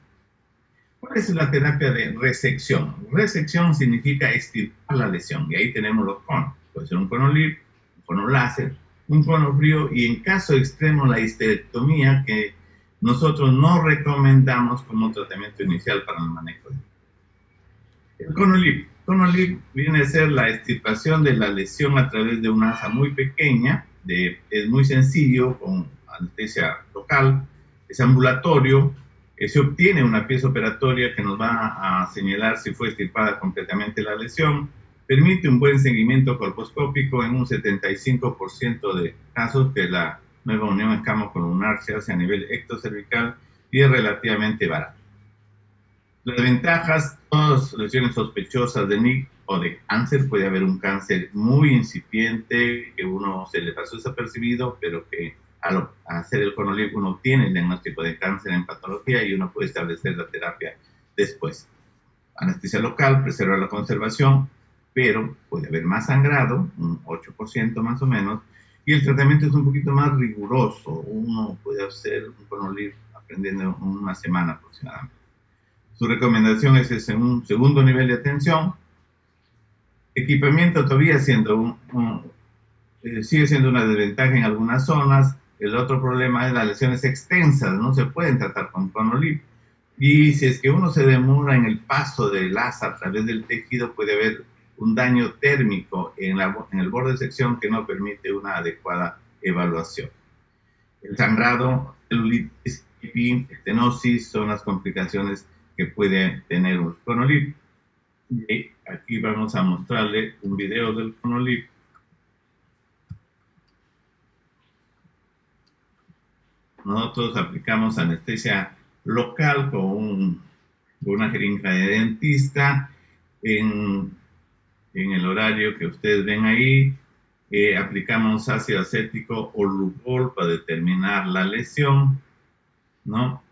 Speaker 3: ¿Cuál es la terapia de resección? Resección significa extirpar la lesión y ahí tenemos los conos. Puede ser un cono LIP, un cono láser, un cono frío y en caso extremo la histerectomía, que nosotros no recomendamos como tratamiento inicial para el manejo. El cono LIP. El cono LIP viene a ser la extirpación de la lesión a través de una asa muy pequeña, es muy sencillo, con anestesia local, es ambulatorio, Se obtiene una pieza operatoria que nos va a señalar si fue extirpada completamente la lesión. Permite un buen seguimiento colposcópico en un 75% de casos que la nueva unión escamo-colunar se hace a nivel ectocervical y es relativamente barato. Las ventajas: todas las lesiones sospechosas de NIC o de cáncer. Puede haber un cáncer muy incipiente que uno se le pasó desapercibido, pero que al hacer el ConoLIP uno obtiene el diagnóstico de cáncer en patología y uno puede establecer la terapia después. Anestesia local preserva la conservación, pero puede haber más sangrado, un 8% más o menos, y el tratamiento es un poquito más riguroso. Uno puede hacer un ConoLIP aprendiendo en una semana aproximadamente. Su recomendación es en un segundo nivel de atención. Equipamiento todavía sigue siendo una desventaja en algunas zonas. El otro problema es las lesiones extensas, no se pueden tratar con ConoLIP. Y si es que uno se demora en el paso del asa a través del tejido, puede haber un daño térmico en el borde de sección que no permite una adecuada evaluación. El sangrado, celulitis, estenosis son las complicaciones que puede tener un ConoLIP. Y aquí vamos a mostrarle un video del ConoLIP. Nosotros aplicamos anestesia local con una jeringa de dentista en el horario que ustedes ven ahí. Aplicamos ácido acético o Lugol para determinar la lesión, ¿no?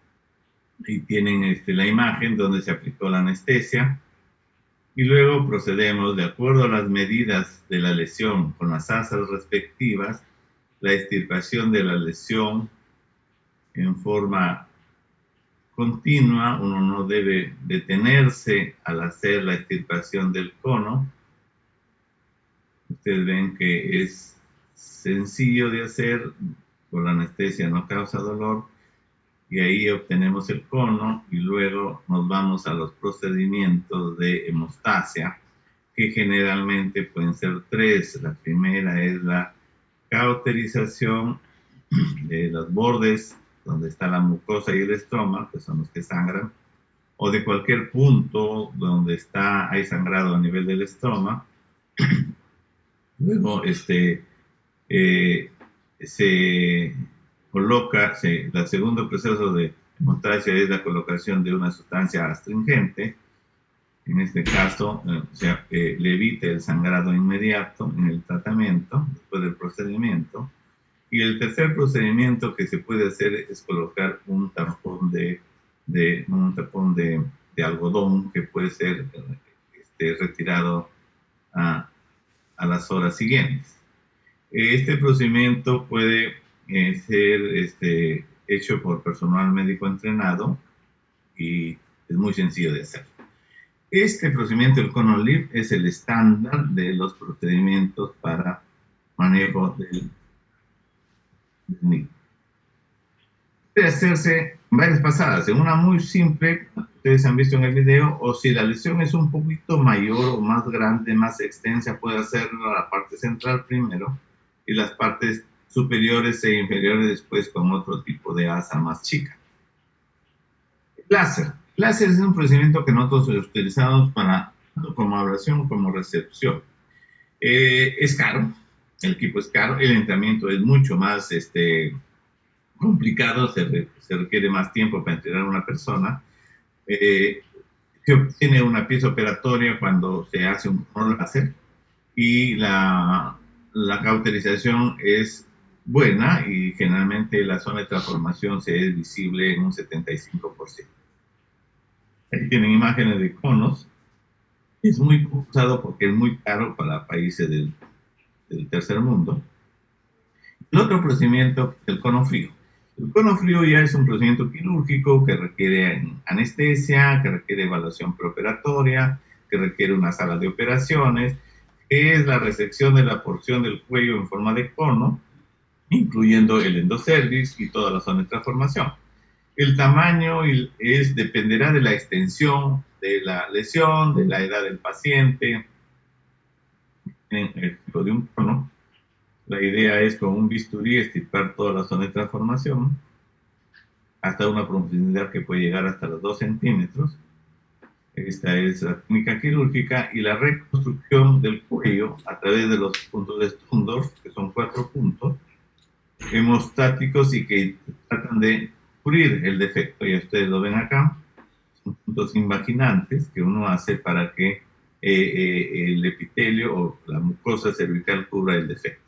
Speaker 3: Y tienen la imagen donde se aplicó la anestesia. Y luego procedemos, de acuerdo a las medidas de la lesión con las asas respectivas, la extirpación de la lesión en forma continua. Uno no debe detenerse al hacer la extirpación del cono. Ustedes ven que es sencillo de hacer, con la anestesia no causa dolor, y ahí obtenemos el cono y luego nos vamos a los procedimientos de hemostasia, que generalmente pueden ser 3. La primera es la cauterización de los bordes donde está la mucosa y el estroma, que son los que sangran, o de cualquier punto donde hay sangrado a nivel del estroma. Luego se coloca, el segundo proceso de hemostasia es la colocación de una sustancia astringente. En este caso, le evita el sangrado inmediato en el tratamiento, después del procedimiento. Y el tercer procedimiento que se puede hacer es colocar un tampón de algodón que puede ser retirado a las horas siguientes. Este procedimiento puede ser hecho por personal médico entrenado y es muy sencillo de hacer. Este procedimiento del ConoLIP es el estándar de los procedimientos para manejo del NIC. Puede hacerse en varias pasadas, en una muy simple, ustedes han visto en el video, o si la lesión es un poquito mayor o más grande, más extensa, puede hacerlo la parte central primero y las partes superiores e inferiores después con otro tipo de asa más chica. Láser. Láser es un procedimiento que nosotros utilizamos para tanto como ablación como recepción. Es caro, el equipo es caro, el entrenamiento es mucho más complicado, se requiere más tiempo para entrenar a una persona. Se obtiene una pieza operatoria cuando se hace un láser y la cauterización es buena y generalmente la zona de transformación se es visible en un 75%. Aquí tienen imágenes de conos. Es muy usado porque es muy caro para países del tercer mundo. El otro procedimiento es el cono frío. El cono frío ya es un procedimiento quirúrgico que requiere anestesia, que requiere evaluación preoperatoria, que requiere una sala de operaciones, que es la resección de la porción del cuello en forma de cono, incluyendo el endocervix y toda la zona de transformación. El tamaño dependerá de la extensión de la lesión, de la edad del paciente. En el tipo de un cono, la idea es con un bisturí extirpar toda la zona de transformación. hasta una profundidad que puede llegar hasta los 2 centímetros. Esta es la técnica quirúrgica, y la reconstrucción del cuello a través de los puntos de Stundorf, que son 4 puntos hemostáticos y que tratan de cubrir el defecto. Ya ustedes lo ven acá, son puntos invaginantes que uno hace para que el epitelio o la mucosa cervical cubra el defecto.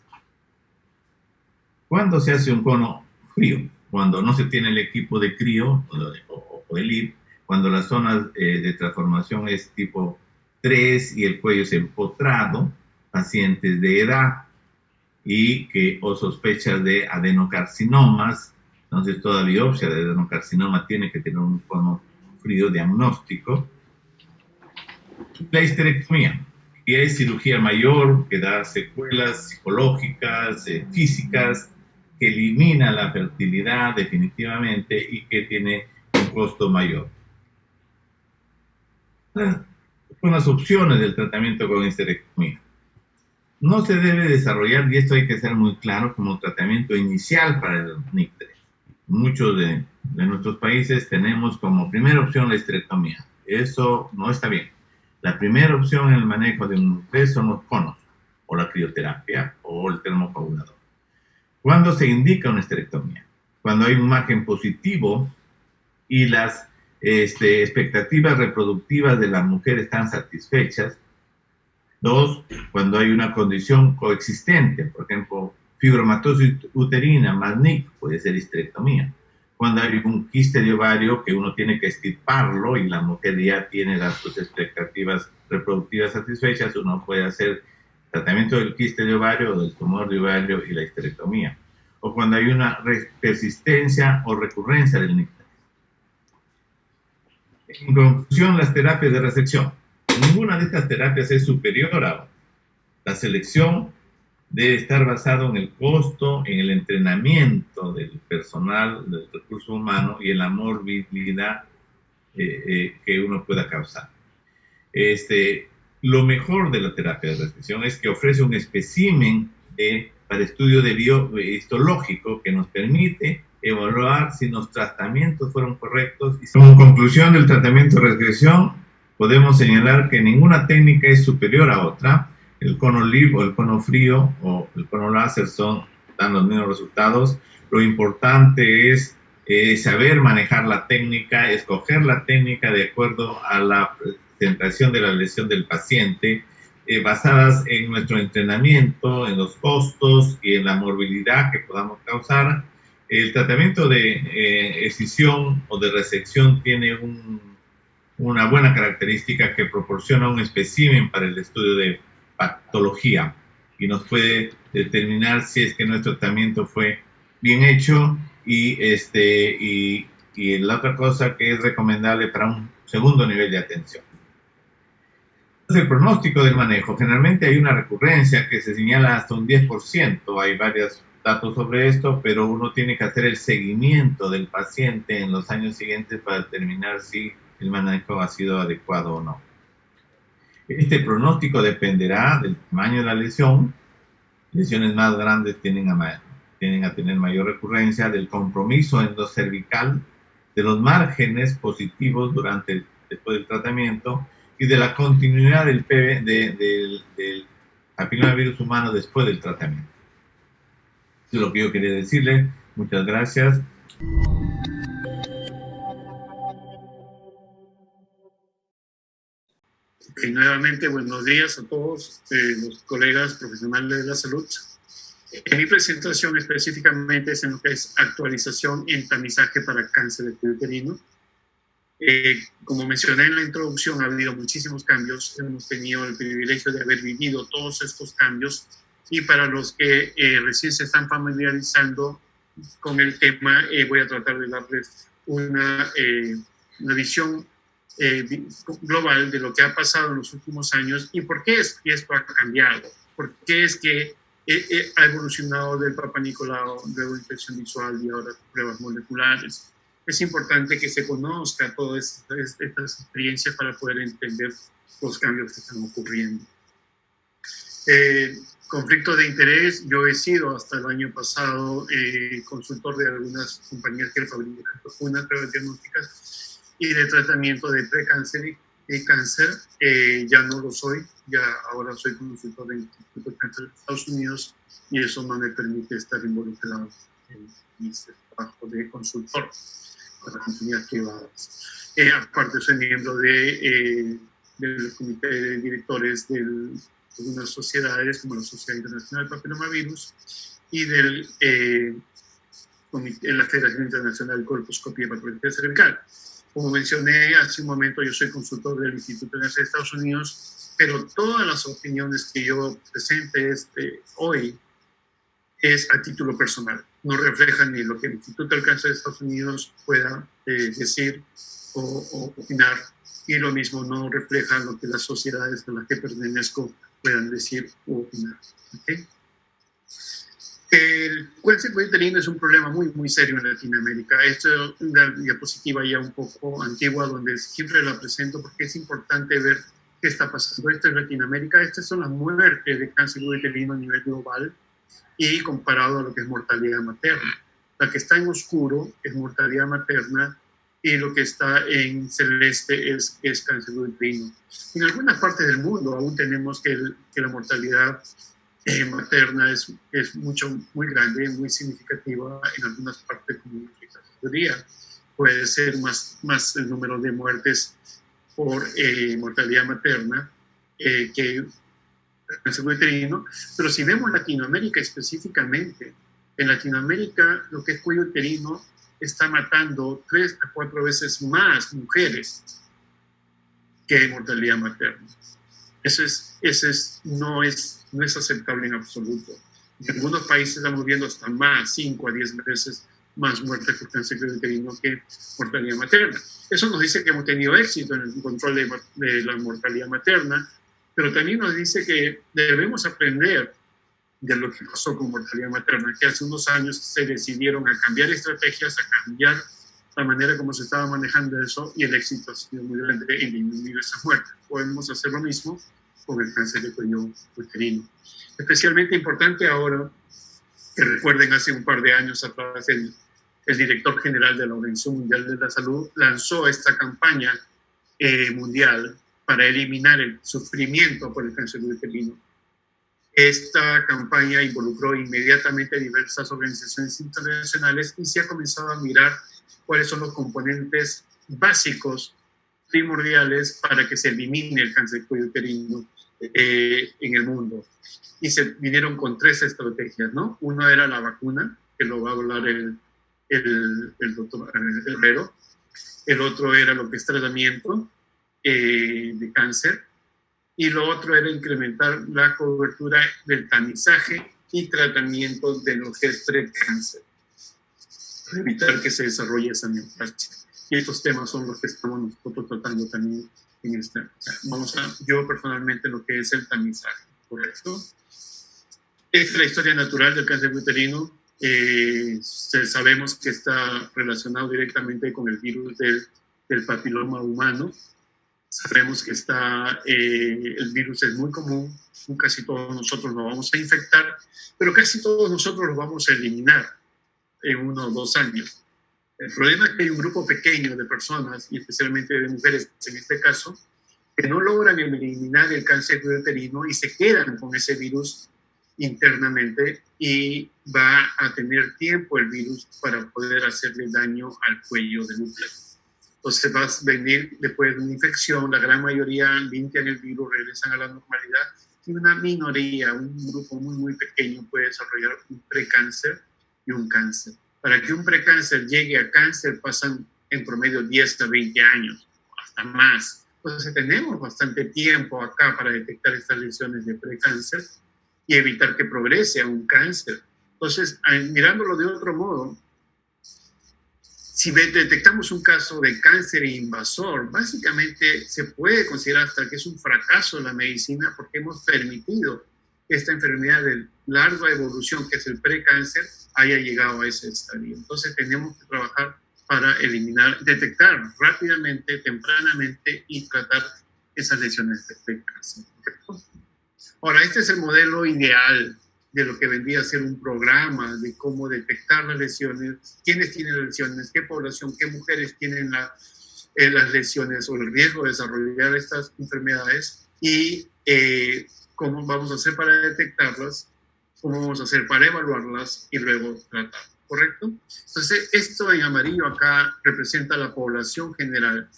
Speaker 3: ¿Cuándo se hace un cono frío? Cuando no se tiene el equipo de crío o el IP, cuando las zonas de transformación es tipo 3 y el cuello es empotrado, pacientes de edad o sospechas de adenocarcinomas. Entonces toda biopsia de adenocarcinoma tiene que tener un cono frío diagnóstico. La histerectomía, que es cirugía mayor, que da secuelas psicológicas, físicas, que elimina la fertilidad definitivamente y que tiene un costo mayor. Con las opciones del tratamiento con histerectomía. No se debe desarrollar, y esto hay que ser muy claro, como tratamiento inicial para el NIC3. Muchos de nuestros países tenemos como primera opción la histerectomía. Eso no está bien. La primera opción en el manejo de un NIC3 son los conos, o la crioterapia, o el termocoagulador. ¿Cuándo se indica una histerectomía? Cuando hay un margen positivo y las expectativas reproductivas de la mujer están satisfechas. 2, cuando hay una condición coexistente, por ejemplo, fibromatosis uterina más NIC, puede ser histerectomía. Cuando hay un quiste de ovario que uno tiene que extirparlo y la mujer ya tiene sus expectativas reproductivas satisfechas, uno puede hacer tratamiento del quiste de ovario o del tumor de ovario y la histerectomía. O cuando hay una persistencia o recurrencia del NIC. En conclusión, las terapias de resección. Ninguna de estas terapias es superior a otra. La selección debe estar basado en el costo, en el entrenamiento del personal, del recurso humano y en la morbilidad que uno pueda causar. Lo mejor de la terapia de resección es que ofrece un espécimen para estudio histológico que nos permite evaluar si los tratamientos fueron correctos. Y como conclusión del tratamiento de resección, podemos señalar que ninguna técnica es superior a otra. El cono LIV o el cono frío o el cono láser dan los mismos resultados. Lo importante es saber manejar la técnica, escoger la técnica de acuerdo a la presentación de la lesión del paciente, basadas en nuestro entrenamiento, en los costos y en la morbilidad que podamos causar. El tratamiento de escisión o de resección tiene una buena característica que proporciona un espécimen para el estudio de patología y nos puede determinar si es que nuestro tratamiento fue bien hecho y la otra cosa que es recomendable para un segundo nivel de atención. El pronóstico del manejo. Generalmente hay una recurrencia que se señala hasta un 10%. Hay varios datos sobre esto, pero uno tiene que hacer el seguimiento del paciente en los años siguientes para determinar si el manejo ha sido adecuado o no. Este pronóstico dependerá del tamaño de la lesión. Lesiones más grandes tienden a tener mayor recurrencia, del compromiso endocervical, de los márgenes positivos después del tratamiento y de la continuidad del papillomavirus humano después del tratamiento. Eso es lo que yo quería decirle. Muchas gracias.
Speaker 1: Nuevamente, buenos días a todos los colegas profesionales de la salud. Mi presentación específicamente es en lo que es actualización en tamizaje para cáncer de cuello uterino. Como mencioné en la introducción, ha habido muchísimos cambios. Hemos tenido el privilegio de haber vivido todos estos cambios, y para los que recién se están familiarizando con el tema, voy a tratar de darles una visión global de lo que ha pasado en los últimos años y por qué es que esto ha cambiado, por qué es que ha evolucionado del Papa Nicolau, luego infección visual y ahora pruebas moleculares. Es importante que se conozca todas estas experiencias para poder entender los cambios que están ocurriendo. Conflicto de interés, yo he sido hasta el año pasado consultor de algunas compañías que fabrican unas pruebas diagnósticas y de tratamiento de precáncer y cáncer. Ya no lo soy, ya ahora soy consultor del Instituto de Cáncer de Estados Unidos y eso no me permite estar involucrado en mi trabajo de consultor para compañías privadas. Aparte soy miembro del comité de directores de algunas sociedades como la Sociedad Internacional del Papilomavirus y de la Federación Internacional de Colposcopía y Patología Cervical. Como mencioné hace un momento, yo soy consultor del Instituto de Cáncer de Estados Unidos, pero todas las opiniones que yo presente hoy es a título personal. No reflejan ni lo que el Instituto del Cáncer de Estados Unidos pueda decir o opinar, y lo mismo no refleja lo que las sociedades a las que pertenezco puedan decir o opinar. ¿Okay? El cáncer uterino es un problema muy, muy serio en Latinoamérica. Esta es una diapositiva ya un poco antigua donde siempre la presento porque es importante ver qué está pasando. Esto es Latinoamérica. Estas son las muertes de cáncer uterino a nivel global y comparado a lo que es mortalidad materna. La que está en oscuro es mortalidad materna y lo que está en celeste es cáncer uterino. En algunas partes del mundo aún tenemos que la mortalidad materna es muy grande, muy significativa. En algunas partes, como en la mayoría, puede ser más el número de muertes por mortalidad materna que cáncer uterino. Pero si vemos Latinoamérica específicamente, en Latinoamérica lo que es cuello uterino está matando 3 a 4 veces más mujeres que mortalidad materna. No es aceptable en absoluto. En algunos países estamos viendo hasta más, 5 a 10 veces más muertes por cáncer uterino que mortalidad materna. Eso nos dice que hemos tenido éxito en el control de la mortalidad materna, pero también nos dice que debemos aprender de lo que pasó con mortalidad materna, que hace unos años se decidieron a cambiar estrategias, a cambiar la manera como se estaba manejando eso, y el éxito ha sido muy grande en disminuir esa muerte. Podemos hacer lo mismo con el cáncer de cuello uterino. Especialmente importante ahora, que recuerden hace un par de años atrás, el director general de la Organización Mundial de la Salud lanzó esta campaña mundial para eliminar el sufrimiento por el cáncer uterino. Esta campaña involucró inmediatamente a diversas organizaciones internacionales y se ha comenzado a mirar cuáles son los componentes básicos, primordiales, para que se elimine el cáncer de cuello uterino en el mundo. Y se vinieron con 3 estrategias, ¿no? Una era la vacuna, que lo va a hablar el doctor Herrero. El otro era lo que es tratamiento de cáncer. Y lo otro era incrementar la cobertura del tamizaje y tratamiento de lo que es precáncer, para evitar que se desarrolle esa neoplasia. Y estos temas son los que estamos nosotros tratando también en yo personalmente lo que es el tamizaje, ¿correcto? Esta es la historia natural del cáncer uterino. Sabemos que está relacionado directamente con el virus del papiloma humano. Sabemos que el virus es muy común, casi todos nosotros lo vamos a infectar, pero casi todos nosotros lo vamos a eliminar en 1 o 2 años. El problema es que hay un grupo pequeño de personas, y especialmente de mujeres en este caso, que no logran eliminar el cáncer uterino y se quedan con ese virus internamente, y va a tener tiempo el virus para poder hacerle daño al cuello del útero. Entonces va a venir después de una infección, la gran mayoría limpian el virus, regresan a la normalidad, y una minoría, un grupo muy, muy pequeño puede desarrollar un precáncer y un cáncer. Para que un precáncer llegue a cáncer pasan en promedio 10 a 20 años, hasta más. Entonces tenemos bastante tiempo acá para detectar estas lesiones de precáncer y evitar que progrese a un cáncer. Entonces, mirándolo de otro modo, si detectamos un caso de cáncer invasor, básicamente se puede considerar hasta que es un fracaso de la medicina, porque hemos permitido que esta enfermedad de larga evolución, que es el precáncer, haya llegado a ese estadio. Entonces tenemos que trabajar para detectar rápidamente, tempranamente, y tratar esas lesiones de precáncer. Ahora, este es el modelo ideal de lo que vendría a ser un programa de cómo detectar las lesiones, quiénes tienen las lesiones, qué población, qué mujeres tienen las lesiones o el riesgo de desarrollar estas enfermedades y cómo vamos a hacer para detectarlas, cómo vamos a hacer para evaluarlas y luego tratar, ¿correcto? Entonces, esto en amarillo acá representa la población general.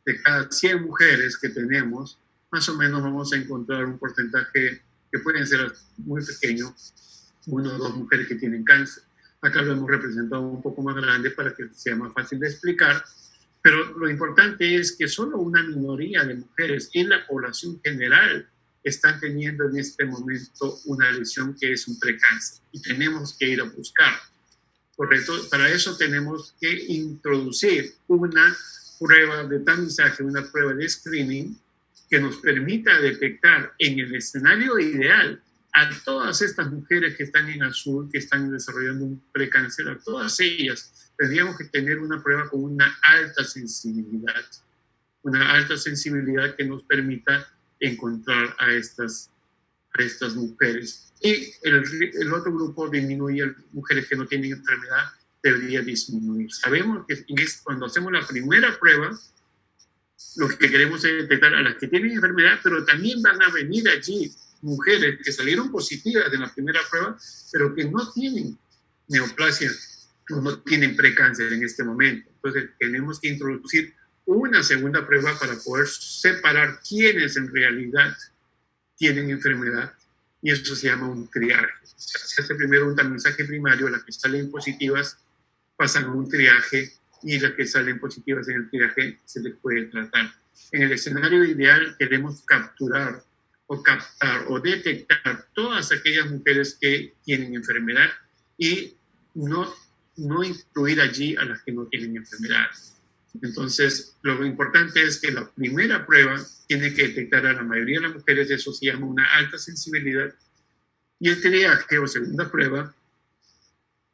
Speaker 1: De cada 100 mujeres que tenemos, más o menos vamos a encontrar un porcentaje que pueden ser muy pequeño, 1 o 2 mujeres que tienen cáncer. Acá lo hemos representado un poco más grande para que sea más fácil de explicar, pero lo importante es que solo una minoría de mujeres en la población general están teniendo en este momento una lesión que es un precáncer y tenemos que ir a buscar. Correcto, para eso tenemos que introducir una prueba de tamizaje, una prueba de screening que nos permita detectar en el escenario ideal a todas estas mujeres que están en azul, que están desarrollando un precáncer, a todas ellas tendríamos que tener una prueba con una alta sensibilidad que nos permita encontrar a estas mujeres. Y el otro grupo disminuye, mujeres que no tienen enfermedad, debería disminuir. Sabemos que cuando hacemos la primera prueba, lo que queremos es detectar a las que tienen enfermedad, pero también van a venir allí mujeres que salieron positivas en la primera prueba, pero que no tienen neoplasia o no tienen precáncer en este momento. Entonces tenemos que introducir una segunda prueba para poder separar quiénes en realidad tienen enfermedad, y eso se llama un triaje. Se hace primero un tamizaje primario, las que salen positivas pasan a un triaje y las que salen positivas en el triaje se les puede tratar. En el escenario ideal queremos capturar o captar o detectar todas aquellas mujeres que tienen enfermedad y no incluir allí a las que no tienen enfermedad. Entonces, lo importante es que la primera prueba tiene que detectar a la mayoría de las mujeres, eso se llama una alta sensibilidad, y el triaje o segunda prueba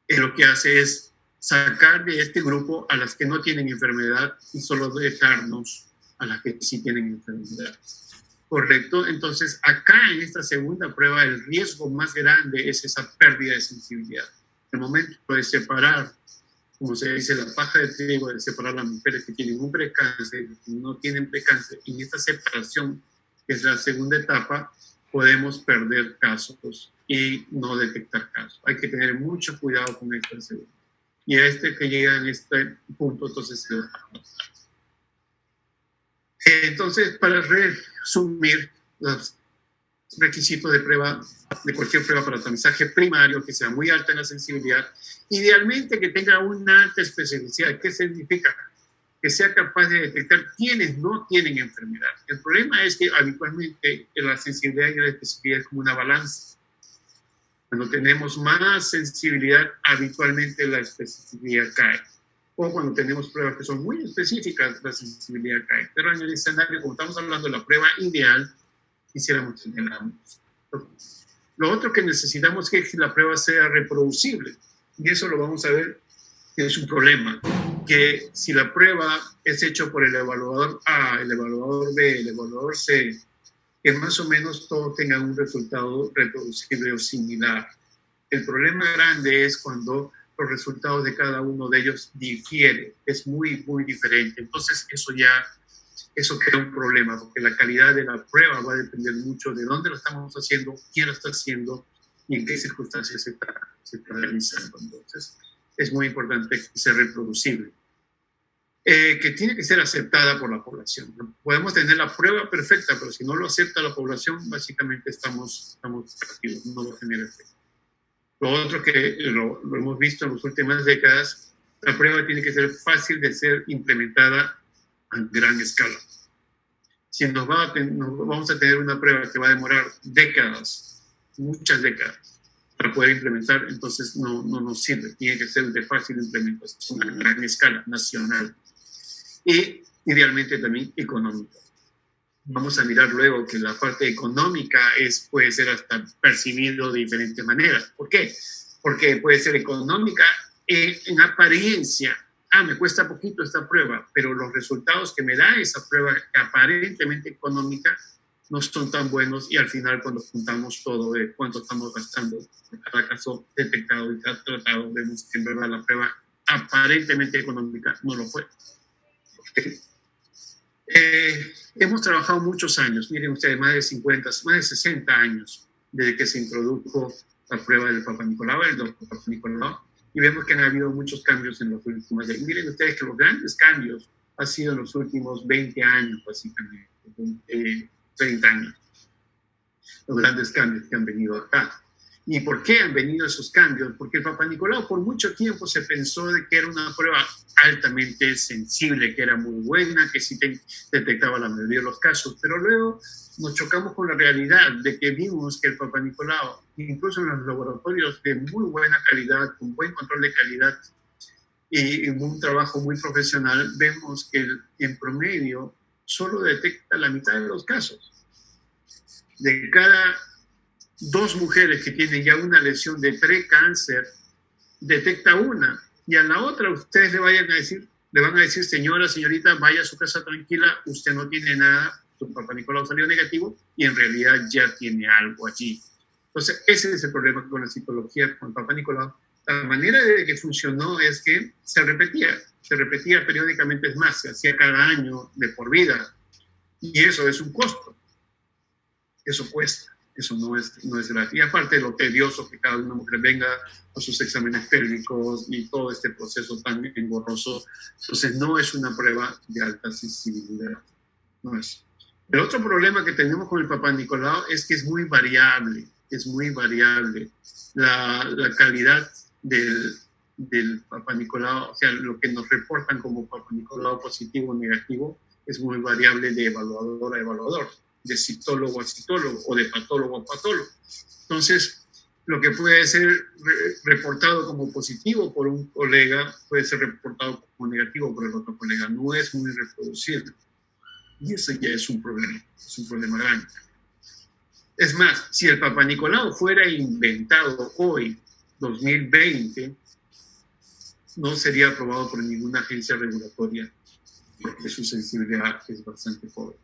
Speaker 1: lo que hace es sacar de este grupo a las que no tienen enfermedad y solo dejarnos a las que sí tienen enfermedad. ¿Correcto? Entonces, acá en esta segunda prueba el riesgo más grande es esa pérdida de sensibilidad. El momento de separar, como se dice, la paja de trigo, de separar a las mujeres que tienen un precáncer y que no tienen precáncer, en esta separación, que es la segunda etapa, podemos perder casos y no detectar casos. Hay que tener mucho cuidado con esta segunda. Y a que llega en este punto, entonces se lo dejamos. Entonces, para resumir los requisitos de prueba, de cualquier prueba para tamizaje primario, que sea muy alta en la sensibilidad, idealmente que tenga una alta especificidad. ¿Qué significa? Que sea capaz de detectar quienes no tienen enfermedad. El problema es que habitualmente la sensibilidad y la especificidad es como una balanza. Cuando tenemos más sensibilidad, habitualmente la especificidad cae. O cuando tenemos pruebas que son muy específicas, la sensibilidad cae. Pero en el escenario, como estamos hablando de la prueba ideal, quisiéramos tener ambos. Lo otro que necesitamos es que la prueba sea reproducible. Y eso lo vamos a ver que es un problema. Que si la prueba es hecha por el evaluador A, el evaluador B, el evaluador C, que más o menos todos tengan un resultado reproducible o similar. El problema grande es cuando los resultados de cada uno de ellos difieren, es muy, muy diferente. Entonces eso crea un problema, porque la calidad de la prueba va a depender mucho de dónde lo estamos haciendo, quién lo está haciendo y en qué circunstancias se está realizando. Entonces, es muy importante que sea reproducible. Que tiene que ser aceptada por la población. Podemos tener la prueba perfecta, pero si no lo acepta la población, básicamente estamos perdidos, no lo genera efecto. Lo otro que lo hemos visto en las últimas décadas, la prueba tiene que ser fácil de ser implementada a gran escala. Si vamos a tener una prueba que va a demorar décadas, muchas décadas, para poder implementar, entonces no nos sirve. Tiene que ser de fácil implementación a gran escala, nacional. Y idealmente también económica. Vamos a mirar luego que la parte económica puede ser hasta percibido de diferentes maneras. ¿Por qué? Porque puede ser económica en apariencia. Me cuesta poquito esta prueba, pero los resultados que me da esa prueba aparentemente económica no son tan buenos y al final cuando juntamos todo de cuánto estamos gastando por cada caso detectado y tratado, vemos que en verdad la prueba aparentemente económica no lo fue. Hemos trabajado muchos años, miren ustedes, más de 50, más de 60 años desde que se introdujo la prueba del Papa Nicolau, el doctor Papa Nicolau, y vemos que han habido muchos cambios en los últimos años. Miren ustedes que los grandes cambios han sido en los últimos 20 años, básicamente, 30 años, los grandes cambios que han venido acá. ¿Y por qué han venido esos cambios? Porque el Papa Nicolau por mucho tiempo se pensó de que era una prueba altamente sensible, que era muy buena, que sí detectaba la mayoría de los casos, pero luego nos chocamos con la realidad de que vimos que el Papa Nicolau, incluso en los laboratorios de muy buena calidad, con buen control de calidad y un trabajo muy profesional, vemos que en promedio solo detecta la mitad de los casos. De cada 2 mujeres que tienen ya una lesión de precáncer, detecta una, y a la otra ustedes le van a decir, señora, señorita, vaya a su casa tranquila, usted no tiene nada, su Papa Nicolau salió negativo, y en realidad ya tiene algo allí. Entonces, ese es el problema con la citología, con el Papa Nicolau. La manera de que funcionó es que se repetía periódicamente, es más, se hacía cada año de por vida, y eso es un costo, eso cuesta. Eso no es gratis. Y aparte de lo tedioso que cada una mujer venga a sus exámenes pélvicos y todo este proceso tan engorroso, entonces no es una prueba de alta sensibilidad. No es. El otro problema que tenemos con el Papa Nicolau es que es muy variable. La calidad del Papa Nicolau, o sea, lo que nos reportan como Papa Nicolau positivo o negativo, es muy variable de evaluador a evaluador, de citólogo a citólogo o de patólogo a patólogo. Entonces, lo que puede ser reportado como positivo por un colega puede ser reportado como negativo por el otro colega. No es muy reproducible. Y eso ya es un problema grande. Es más, si el Papa Nicolau fuera inventado hoy, 2020, no sería aprobado por ninguna agencia regulatoria porque su sensibilidad es bastante pobre.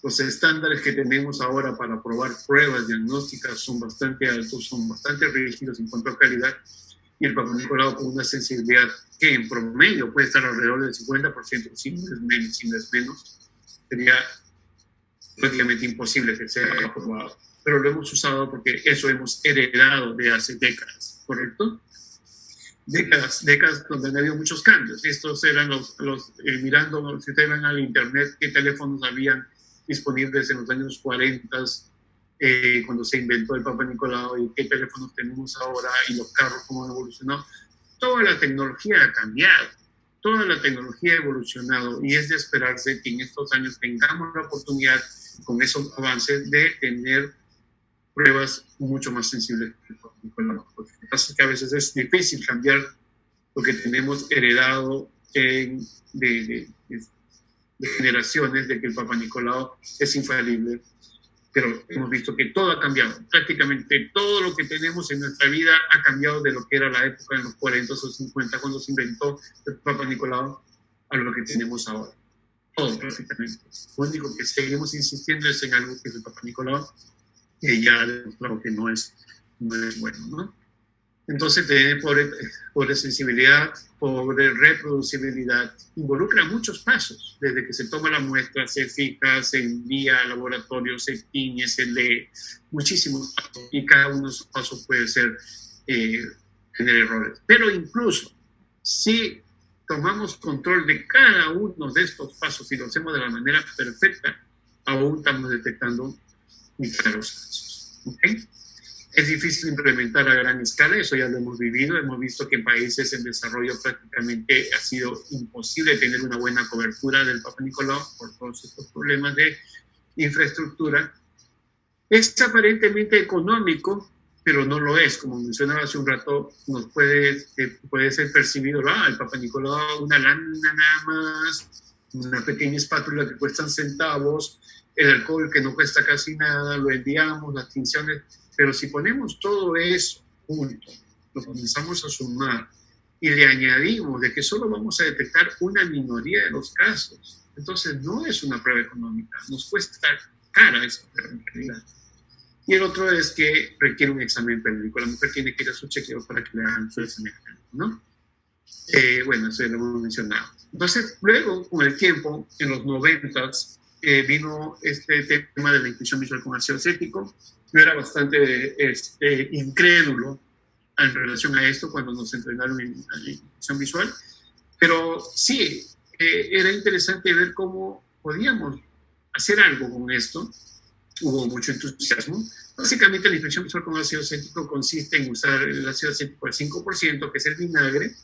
Speaker 1: Los estándares que tenemos ahora para aprobar pruebas diagnósticas son bastante altos, son bastante rígidos en cuanto a calidad, y el Papa Nicolau con una sensibilidad que en promedio puede estar alrededor del 50%, si no es menos, sería prácticamente imposible que sea aprobado. Pero lo hemos usado porque eso hemos heredado de hace décadas, ¿correcto? Décadas donde han habido muchos cambios. Estos eran mirando, si ustedes van al internet, qué teléfonos habían disponibles en los años 40, cuando se inventó el Papa Nicolau, y qué teléfonos tenemos ahora, y los carros cómo han evolucionado. Toda la tecnología ha cambiado, toda la tecnología ha evolucionado, y es de esperarse que en estos años tengamos la oportunidad, con esos avances, de tener pruebas mucho más sensibles que el Papa Nicolau. Lo que pasa es que a veces es difícil cambiar lo que tenemos heredado de generaciones, de que el Papa Nicolau es infalible, pero hemos visto que todo ha cambiado. Prácticamente todo lo que tenemos en nuestra vida ha cambiado de lo que era la época en los 40 o 50, cuando se inventó el Papa Nicolau, a lo que tenemos ahora. Todo prácticamente. Lo único que seguimos insistiendo es en algo que es el Papa Nicolau, que ya ha demostrado que no es bueno, ¿no? Entonces, tener pobre sensibilidad, pobre reproducibilidad, involucra muchos pasos, desde que se toma la muestra, se fija, se envía al laboratorio, se tiñe, se lee, muchísimos pasos, y cada uno de esos pasos puede ser, tener errores. Pero incluso, si tomamos control de cada uno de estos pasos y lo hacemos de la manera perfecta, aún estamos detectando claros casos. ¿Okay? Es difícil implementar a gran escala, eso ya lo hemos vivido, hemos visto que en países en desarrollo prácticamente ha sido imposible tener una buena cobertura del Papa Nicolau por todos estos problemas de infraestructura. Es aparentemente económico, pero no lo es. Como mencionaba hace un rato, nos puede ser percibido, el Papa Nicolau, una lámina nada más, una pequeña espátula que cuestan centavos, el alcohol que no cuesta casi nada, lo enviamos, las tinciones. Pero si ponemos todo eso junto, lo comenzamos a sumar y le añadimos de que solo vamos a detectar una minoría de los casos, entonces no es una prueba económica, nos cuesta cara eso, en realidad. Y el otro es que requiere un examen pélvico. La mujer tiene que ir a su chequeo para que le hagan su examen pélvico, ¿no? Bueno, eso ya lo hemos mencionado. Entonces, luego, con el tiempo, en los 90s, vino este tema de la intuición visual con ácido acético. Yo era bastante incrédulo en relación a esto cuando nos entrenaron en intuición visual, pero sí, era interesante ver cómo podíamos hacer algo con esto. Hubo mucho entusiasmo. Básicamente, la intuición visual con ácido acético consiste en usar el ácido acético al 5%, que es el vinagre,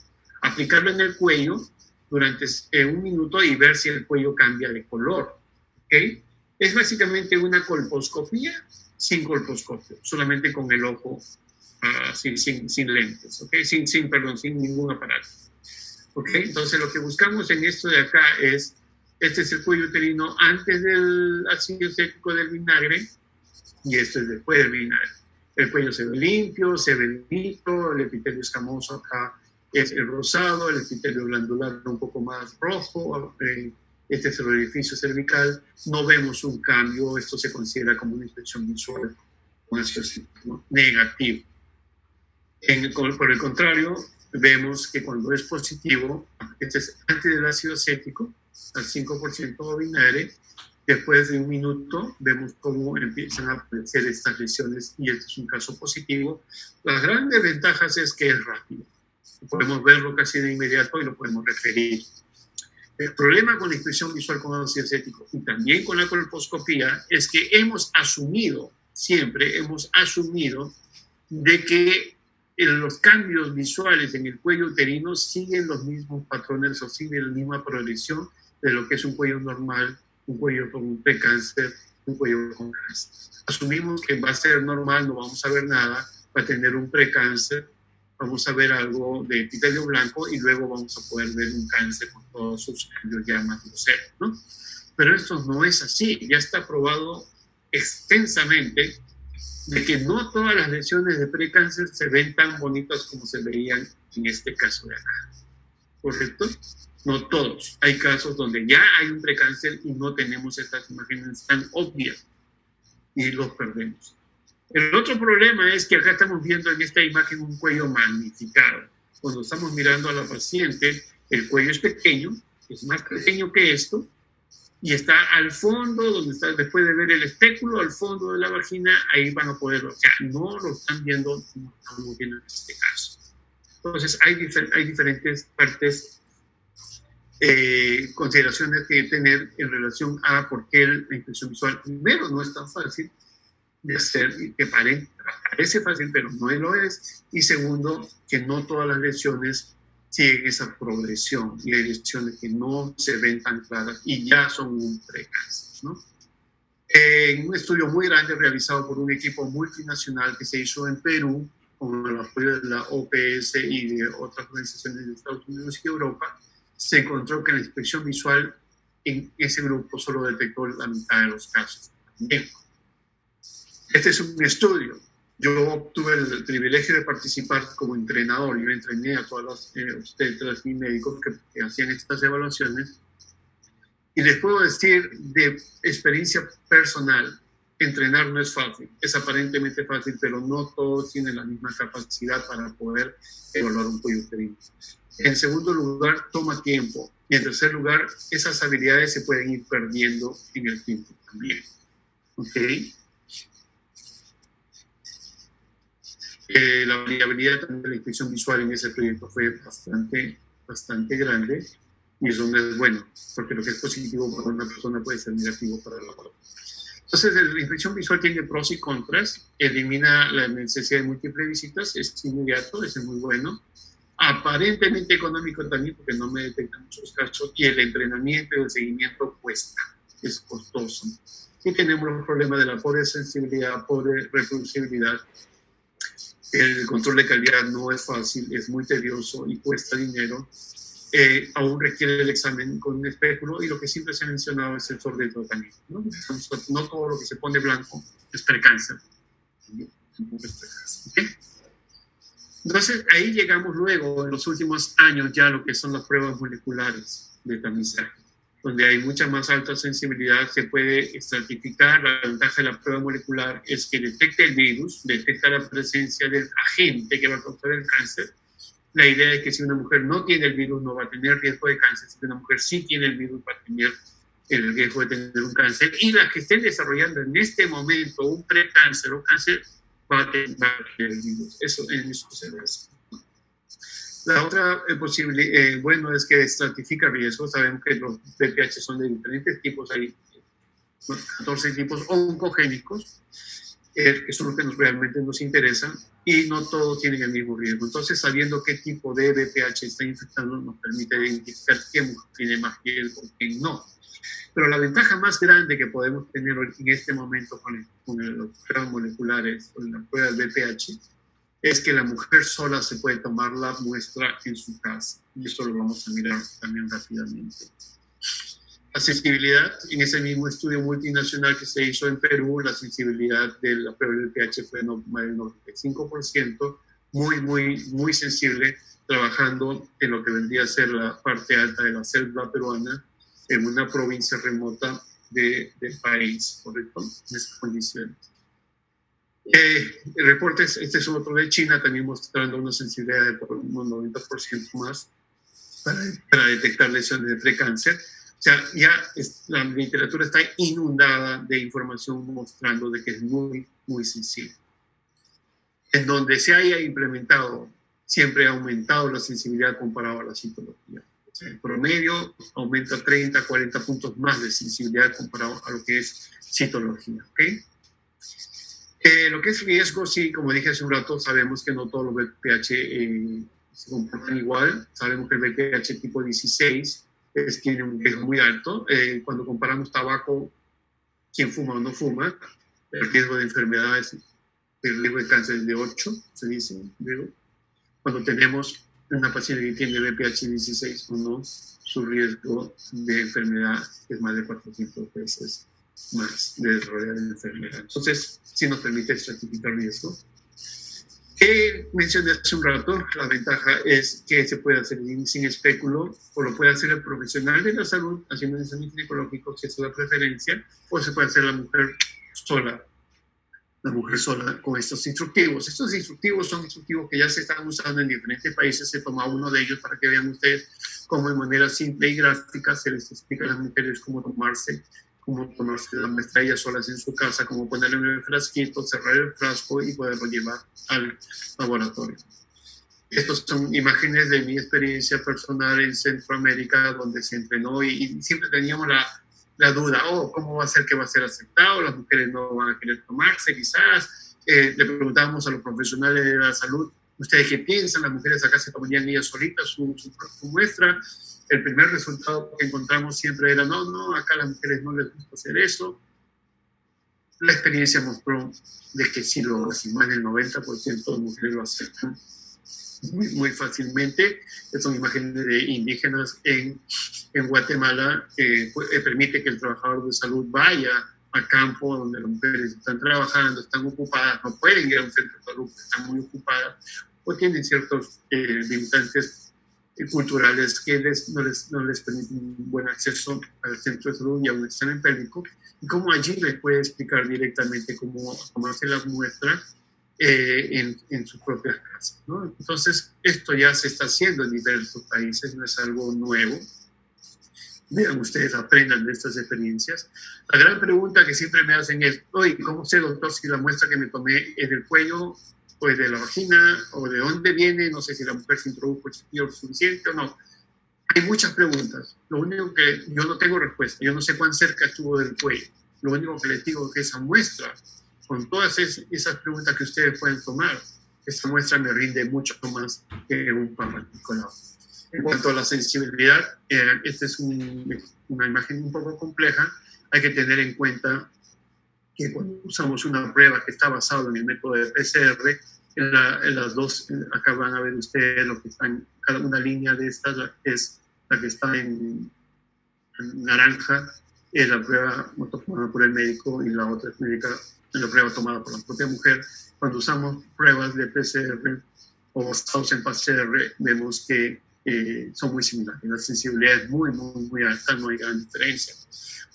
Speaker 1: aplicarlo en el cuello durante 1 minuto y ver si el cuello cambia de color. ¿Okay? Es básicamente una colposcopía sin colposcopio, solamente con el ojo, sin lentes, ¿okay? sin ningún aparato. ¿Okay? Entonces, lo que buscamos en esto de acá es, este es el cuello uterino antes del ácido acético del vinagre y esto es después del vinagre. El cuello se ve limpio, se ve bonito, el epitelio escamoso acá es el rosado, el epitelio glandular un poco más rojo, este es el orificio cervical, no vemos un cambio, esto se considera como una infección visual con ácido acético negativo. Por el contrario, vemos que cuando es positivo, este es antes del ácido acético, al 5% de vinagre, después de 1 minuto vemos cómo empiezan a aparecer estas lesiones y este es un caso positivo. Las grandes ventajas es que es rápido. Podemos verlo casi de inmediato y lo podemos referir. El problema con la intuición visual con ácido acético y también con la colposcopía es que siempre hemos asumido de que los cambios visuales en el cuello uterino siguen los mismos patrones o siguen la misma progresión de lo que es un cuello normal, un cuello con un precáncer, un cuello con cáncer. Asumimos que va a ser normal, no vamos a ver nada, va a tener un precáncer, vamos a ver algo de epitelio blanco y luego vamos a poder ver un cáncer con todos sus cambios ya más groseros, ¿no? Pero esto no es así, ya está probado extensamente de que no todas las lesiones de precáncer se ven tan bonitas como se veían en este caso de acá. ¿Correcto? No todos. Hay casos donde ya hay un precáncer y no tenemos estas imágenes tan obvias y los perdemos. El otro problema es que acá estamos viendo en esta imagen un cuello magnificado. Cuando estamos mirando a la paciente, el cuello es pequeño, es más pequeño que esto, y está al fondo, donde está, después de ver el espéculo, al fondo de la vagina, ahí van a poderlo. O sea, no lo están viendo como estamos viendo en este caso. Entonces, hay diferentes partes, consideraciones que tener en relación a por qué la intuición visual, primero, no es tan fácil de hacer, que parece fácil, pero no lo es. Y segundo, que no todas las lesiones siguen esa progresión y hay lesiones que no se ven tan claras y ya son un precáncer, ¿no? En un estudio muy grande realizado por un equipo multinacional que se hizo en Perú con el apoyo de la OPS y de otras organizaciones de Estados Unidos y Europa, se encontró que la inspección visual en ese grupo solo detectó la mitad de los casos. Bien. Este es un estudio. Yo tuve el privilegio de participar como entrenador. Yo entrené a todas las obstetras y médicos que hacían estas evaluaciones. Y les puedo decir de experiencia personal, entrenar no es fácil. Es aparentemente fácil, pero no todos tienen la misma capacidad para poder evaluar un cuello uterino. En segundo lugar, toma tiempo. Y en tercer lugar, esas habilidades se pueden ir perdiendo en el tiempo también. ¿Ok? La variabilidad también de la inspección visual en ese proyecto fue bastante grande y eso no es bueno, porque lo que es positivo para una persona puede ser negativo para la otra. Entonces, la inspección visual tiene pros y contras, elimina la necesidad de múltiples visitas, es inmediato, es muy bueno, aparentemente económico también, porque no me detectan muchos casos, y el entrenamiento y el seguimiento cuesta, es costoso. Y tenemos los problemas de la pobre sensibilidad, pobre reproducibilidad. El control de calidad no es fácil, es muy tedioso y cuesta dinero. Aún requiere el examen con un espéculo y lo que siempre se ha mencionado es el sobretratamiento, ¿no? No todo lo que se pone blanco es precáncer. ¿Okay? Entonces, ahí llegamos luego, en los últimos años, ya a lo que son las pruebas moleculares de tamizaje. donde hay mucha más alta sensibilidad, se puede estratificar. La ventaja de la prueba molecular es que detecta el virus, detecta la presencia del agente que va a causar el cáncer. La idea es que si una mujer no tiene el virus no va a tener riesgo de cáncer, si una mujer sí tiene el virus va a tener el riesgo de tener un cáncer, y las que estén desarrollando en este momento un precáncer o cáncer va a tener el virus. Eso se hace. La otra posibilidad, bueno, es que estratifica riesgos. Sabemos que los VPH son de diferentes tipos, hay 14 tipos oncogénicos, que son los que realmente nos interesan, y no todos tienen el mismo riesgo. Entonces, sabiendo qué tipo de VPH está infectando, nos permite identificar qué mujer tiene más riesgo y quién no. Pero la ventaja más grande que podemos tener en este momento con los pruebas moleculares, con la prueba del VPH, es que la mujer sola se puede tomar la muestra en su casa. Y esto lo vamos a mirar también rápidamente. La sensibilidad, en ese mismo estudio multinacional que se hizo en Perú, la sensibilidad de la prueba del VPH fue más del 95%, muy sensible, trabajando en lo que vendría a ser la parte alta de la selva peruana, en una provincia remota del país, ¿correcto? En esas condiciones. El reporte, este es otro de China, también mostrando una sensibilidad de por un 90% más para detectar lesiones de precáncer. O sea, ya la literatura está inundada de información mostrando de que es muy sensible. En donde se haya implementado, siempre ha aumentado la sensibilidad comparado a la citología. O sea, en promedio aumenta 30, 40 puntos más de sensibilidad comparado a lo que es citología, ¿ok? Lo que es riesgo, sí, como dije hace un rato, sabemos que no todos los VPH se comportan igual. Sabemos que el VPH tipo 16 tiene un riesgo muy alto. Cuando comparamos tabaco, quien fuma o no fuma, el riesgo de enfermedades, el riesgo de cáncer es de 8, se dice. Cuando tenemos una paciente que tiene VPH 16 o no, su riesgo de enfermedad es más de 400 veces más de desarrollar la enfermedad. Entonces, sí nos permite estratificar riesgo. Mencioné hace un rato, la ventaja es que se puede hacer sin espéculo, o lo puede hacer el profesional de la salud haciendo un examen ginecológico, si es la preferencia, o se puede hacer la mujer sola con estos instructivos. Estos instructivos son instructivos que ya se están usando en diferentes países. Se toma uno de ellos para que vean ustedes cómo de manera simple y gráfica se les explica a las mujeres cómo tomarse la muestra ellas solas en su casa, cómo ponerlo en el frasquito, cerrar el frasco y poderlo llevar al laboratorio. Estas son imágenes de mi experiencia personal en Centroamérica, donde se entrenó y siempre teníamos la duda, ¿cómo va a ser que va a ser aceptado? Las mujeres no van a querer tomarse, quizás. Le preguntábamos a los profesionales de la salud, ¿ustedes qué piensan? Las mujeres acá se tomarían ellas solitas su muestra. El primer resultado que encontramos siempre era, no, acá a las mujeres no les gusta hacer eso. La experiencia mostró de que sí lo hacen, más del 90% de mujeres lo aceptan muy fácilmente. Son imágenes de indígenas en Guatemala, permite que el trabajador de salud vaya a campo donde las mujeres están trabajando, están ocupadas, no pueden ir a un centro de salud, están muy ocupadas, o tienen ciertos limitantes culturales que no les permiten un buen acceso al centro de salud y a un examen pélvico, y cómo allí les puede explicar directamente cómo tomarse las muestras en sus propias casas, ¿no? Entonces, esto ya se está haciendo en diversos países, no es algo nuevo. Vean ustedes, aprendan de estas experiencias. La gran pregunta que siempre me hacen es, oye, ¿cómo sé, doctor, si la muestra que me tomé es del cuello o es de la vagina, o de dónde viene? No sé si la mujer se introdujo el cepillo suficiente o no. Hay muchas preguntas. Lo único que yo no tengo respuesta, yo no sé cuán cerca estuvo del cuello. Lo único que les digo es que esa muestra, con todas esas preguntas que ustedes pueden tomar, esa muestra me rinde mucho más que un Papa Nicolau. En cuanto a la sensibilidad, esta es una imagen un poco compleja. Hay que tener en cuenta que cuando usamos una prueba que está basada en el método de PCR, en las dos, acá van a ver ustedes lo que está en cada una línea de estas, es la que está en naranja, es la prueba tomada por el médico, y la otra es la prueba tomada por la propia mujer. Cuando usamos pruebas de PCR o basados en PCR, vemos que son muy similares. La sensibilidad es muy alta, no hay gran diferencia.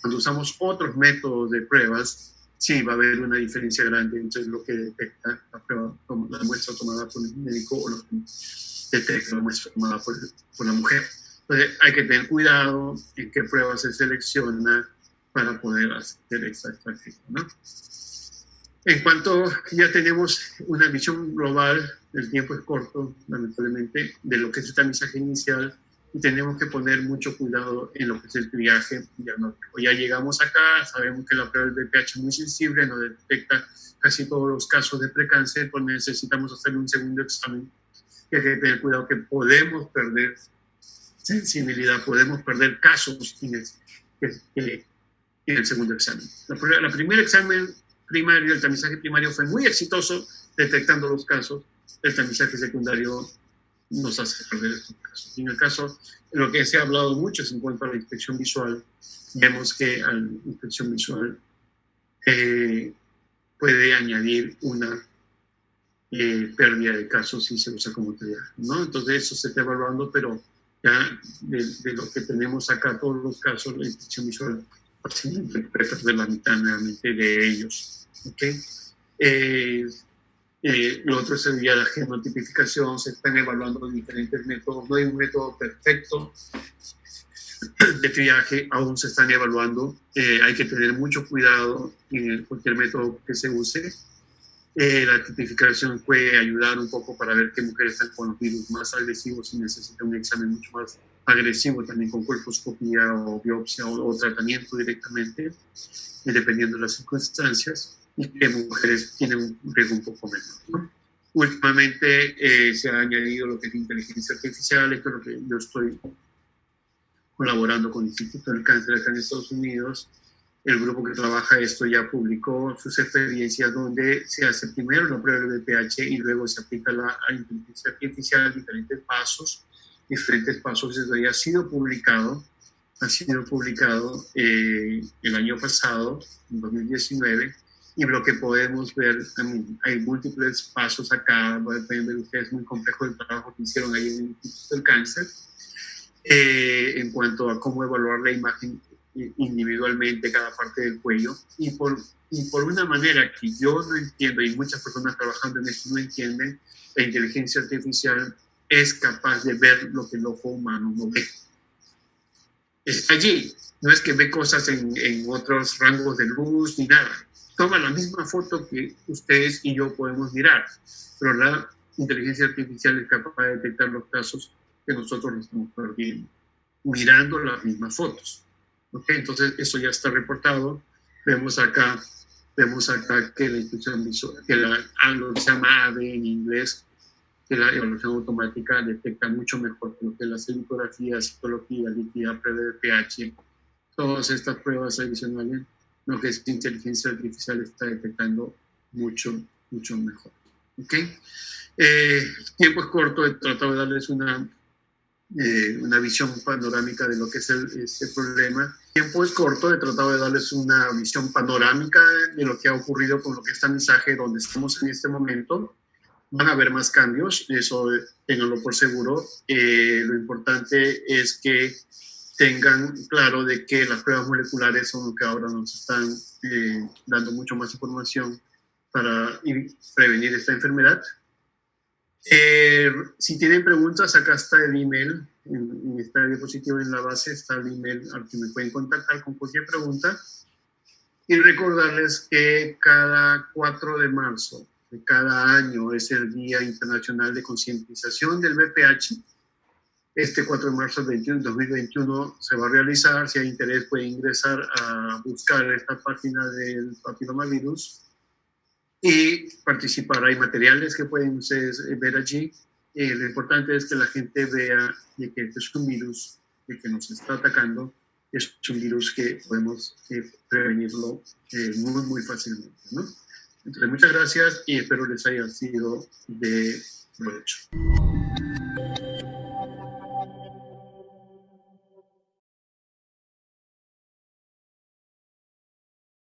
Speaker 1: Cuando usamos otros métodos de pruebas, sí va a haber una diferencia grande entre lo que detecta la muestra tomada por el médico o lo que detecta la muestra tomada por la mujer. Entonces hay que tener cuidado en qué pruebas se selecciona para poder hacer esta estrategia, ¿no? En cuanto ya tenemos una visión global, el tiempo es corto, lamentablemente, de lo que es el tamizaje inicial, y tenemos que poner mucho cuidado en lo que es el triaje diagnóstico. Ya llegamos acá, sabemos que la prueba del VPH es muy sensible, nos detecta casi todos los casos de precáncer, pues necesitamos hacer un segundo examen. Y hay que tener cuidado que podemos perder sensibilidad, podemos perder casos en el segundo examen. La primer examen primario, el tamizaje primario fue muy exitoso detectando los casos. El tamizaje secundario nos hace perder estos casos. Y en el caso, lo que se ha hablado mucho es en cuanto a la inspección visual. Vemos que a la inspección visual puede añadir una pérdida de casos si se usa como triaje, ¿no? Entonces eso se está evaluando, pero ya de lo que tenemos acá, todos los casos, la inspección visual fácilmente puede perder la mitad nuevamente de ellos. ¿Okay? Lo otro sería la genotipificación. Se están evaluando diferentes métodos. No hay un método perfecto de triaje, aún se están evaluando. Hay que tener mucho cuidado en cualquier método que se use. La tipificación puede ayudar un poco para ver qué mujeres están con los virus más agresivos y necesitan un examen mucho más agresivo, también con colposcopía o biopsia o tratamiento directamente, dependiendo de las circunstancias, y que mujeres tienen un riesgo un poco menor, ¿no? Últimamente se ha añadido lo que es inteligencia artificial. Esto es lo que yo estoy colaborando con el Instituto del Cáncer acá en Estados Unidos. El grupo que trabaja esto ya publicó sus experiencias donde se hace primero la prueba del VPH y luego se aplica la inteligencia artificial en diferentes pasos. Eso ya ha sido publicado el año pasado, en 2019, y lo que podemos ver también, hay múltiples pasos acá, pueden ver ustedes muy complejo el trabajo que hicieron ahí en el Instituto del Cáncer, en cuanto a cómo evaluar la imagen individualmente cada parte del cuello, y por una manera que yo no entiendo, y muchas personas trabajando en esto no entienden, la inteligencia artificial es capaz de ver lo que el ojo humano no ve. Está allí, no es que ve cosas en otros rangos de luz ni nada. Toma la misma foto que ustedes y yo podemos mirar, pero la inteligencia artificial es capaz de detectar los casos que nosotros nos estamos perdiendo, mirando las mismas fotos. ¿Okay? Entonces, eso ya está reportado. Vemos acá que la instrucción visual, que lo que se llama AVE en inglés, que la evaluación automática detecta mucho mejor que lo que la celulografía, citología, líquida, prueba de pH, todas estas pruebas adicionales, lo que es inteligencia artificial está detectando mucho mejor. ¿Okay? El tiempo es corto, he tratado de darles una visión panorámica de lo que es este problema. El tiempo es corto, he tratado de darles una visión panorámica de lo que ha ocurrido con lo que es tamizaje, donde estamos en este momento. Van a haber más cambios, eso ténganlo por seguro. Lo importante es que tengan claro de que las pruebas moleculares son lo que ahora nos están dando mucho más información para prevenir esta enfermedad. Si tienen preguntas, acá está el email, en esta diapositiva en la base está el email al que me pueden contactar con cualquier pregunta. Y recordarles que cada 4 de marzo de cada año es el Día Internacional de Concientización del VPH. Este 4 de marzo de 2021 se va a realizar. Si hay interés, puede ingresar a buscar esta página del papilomavirus y participar. Hay materiales que pueden ustedes ver allí. Lo importante es que la gente vea de que este es un virus de que nos está atacando. Es un virus que podemos prevenirlo muy fácilmente, ¿no? Entonces, muchas gracias y espero les haya sido de provecho.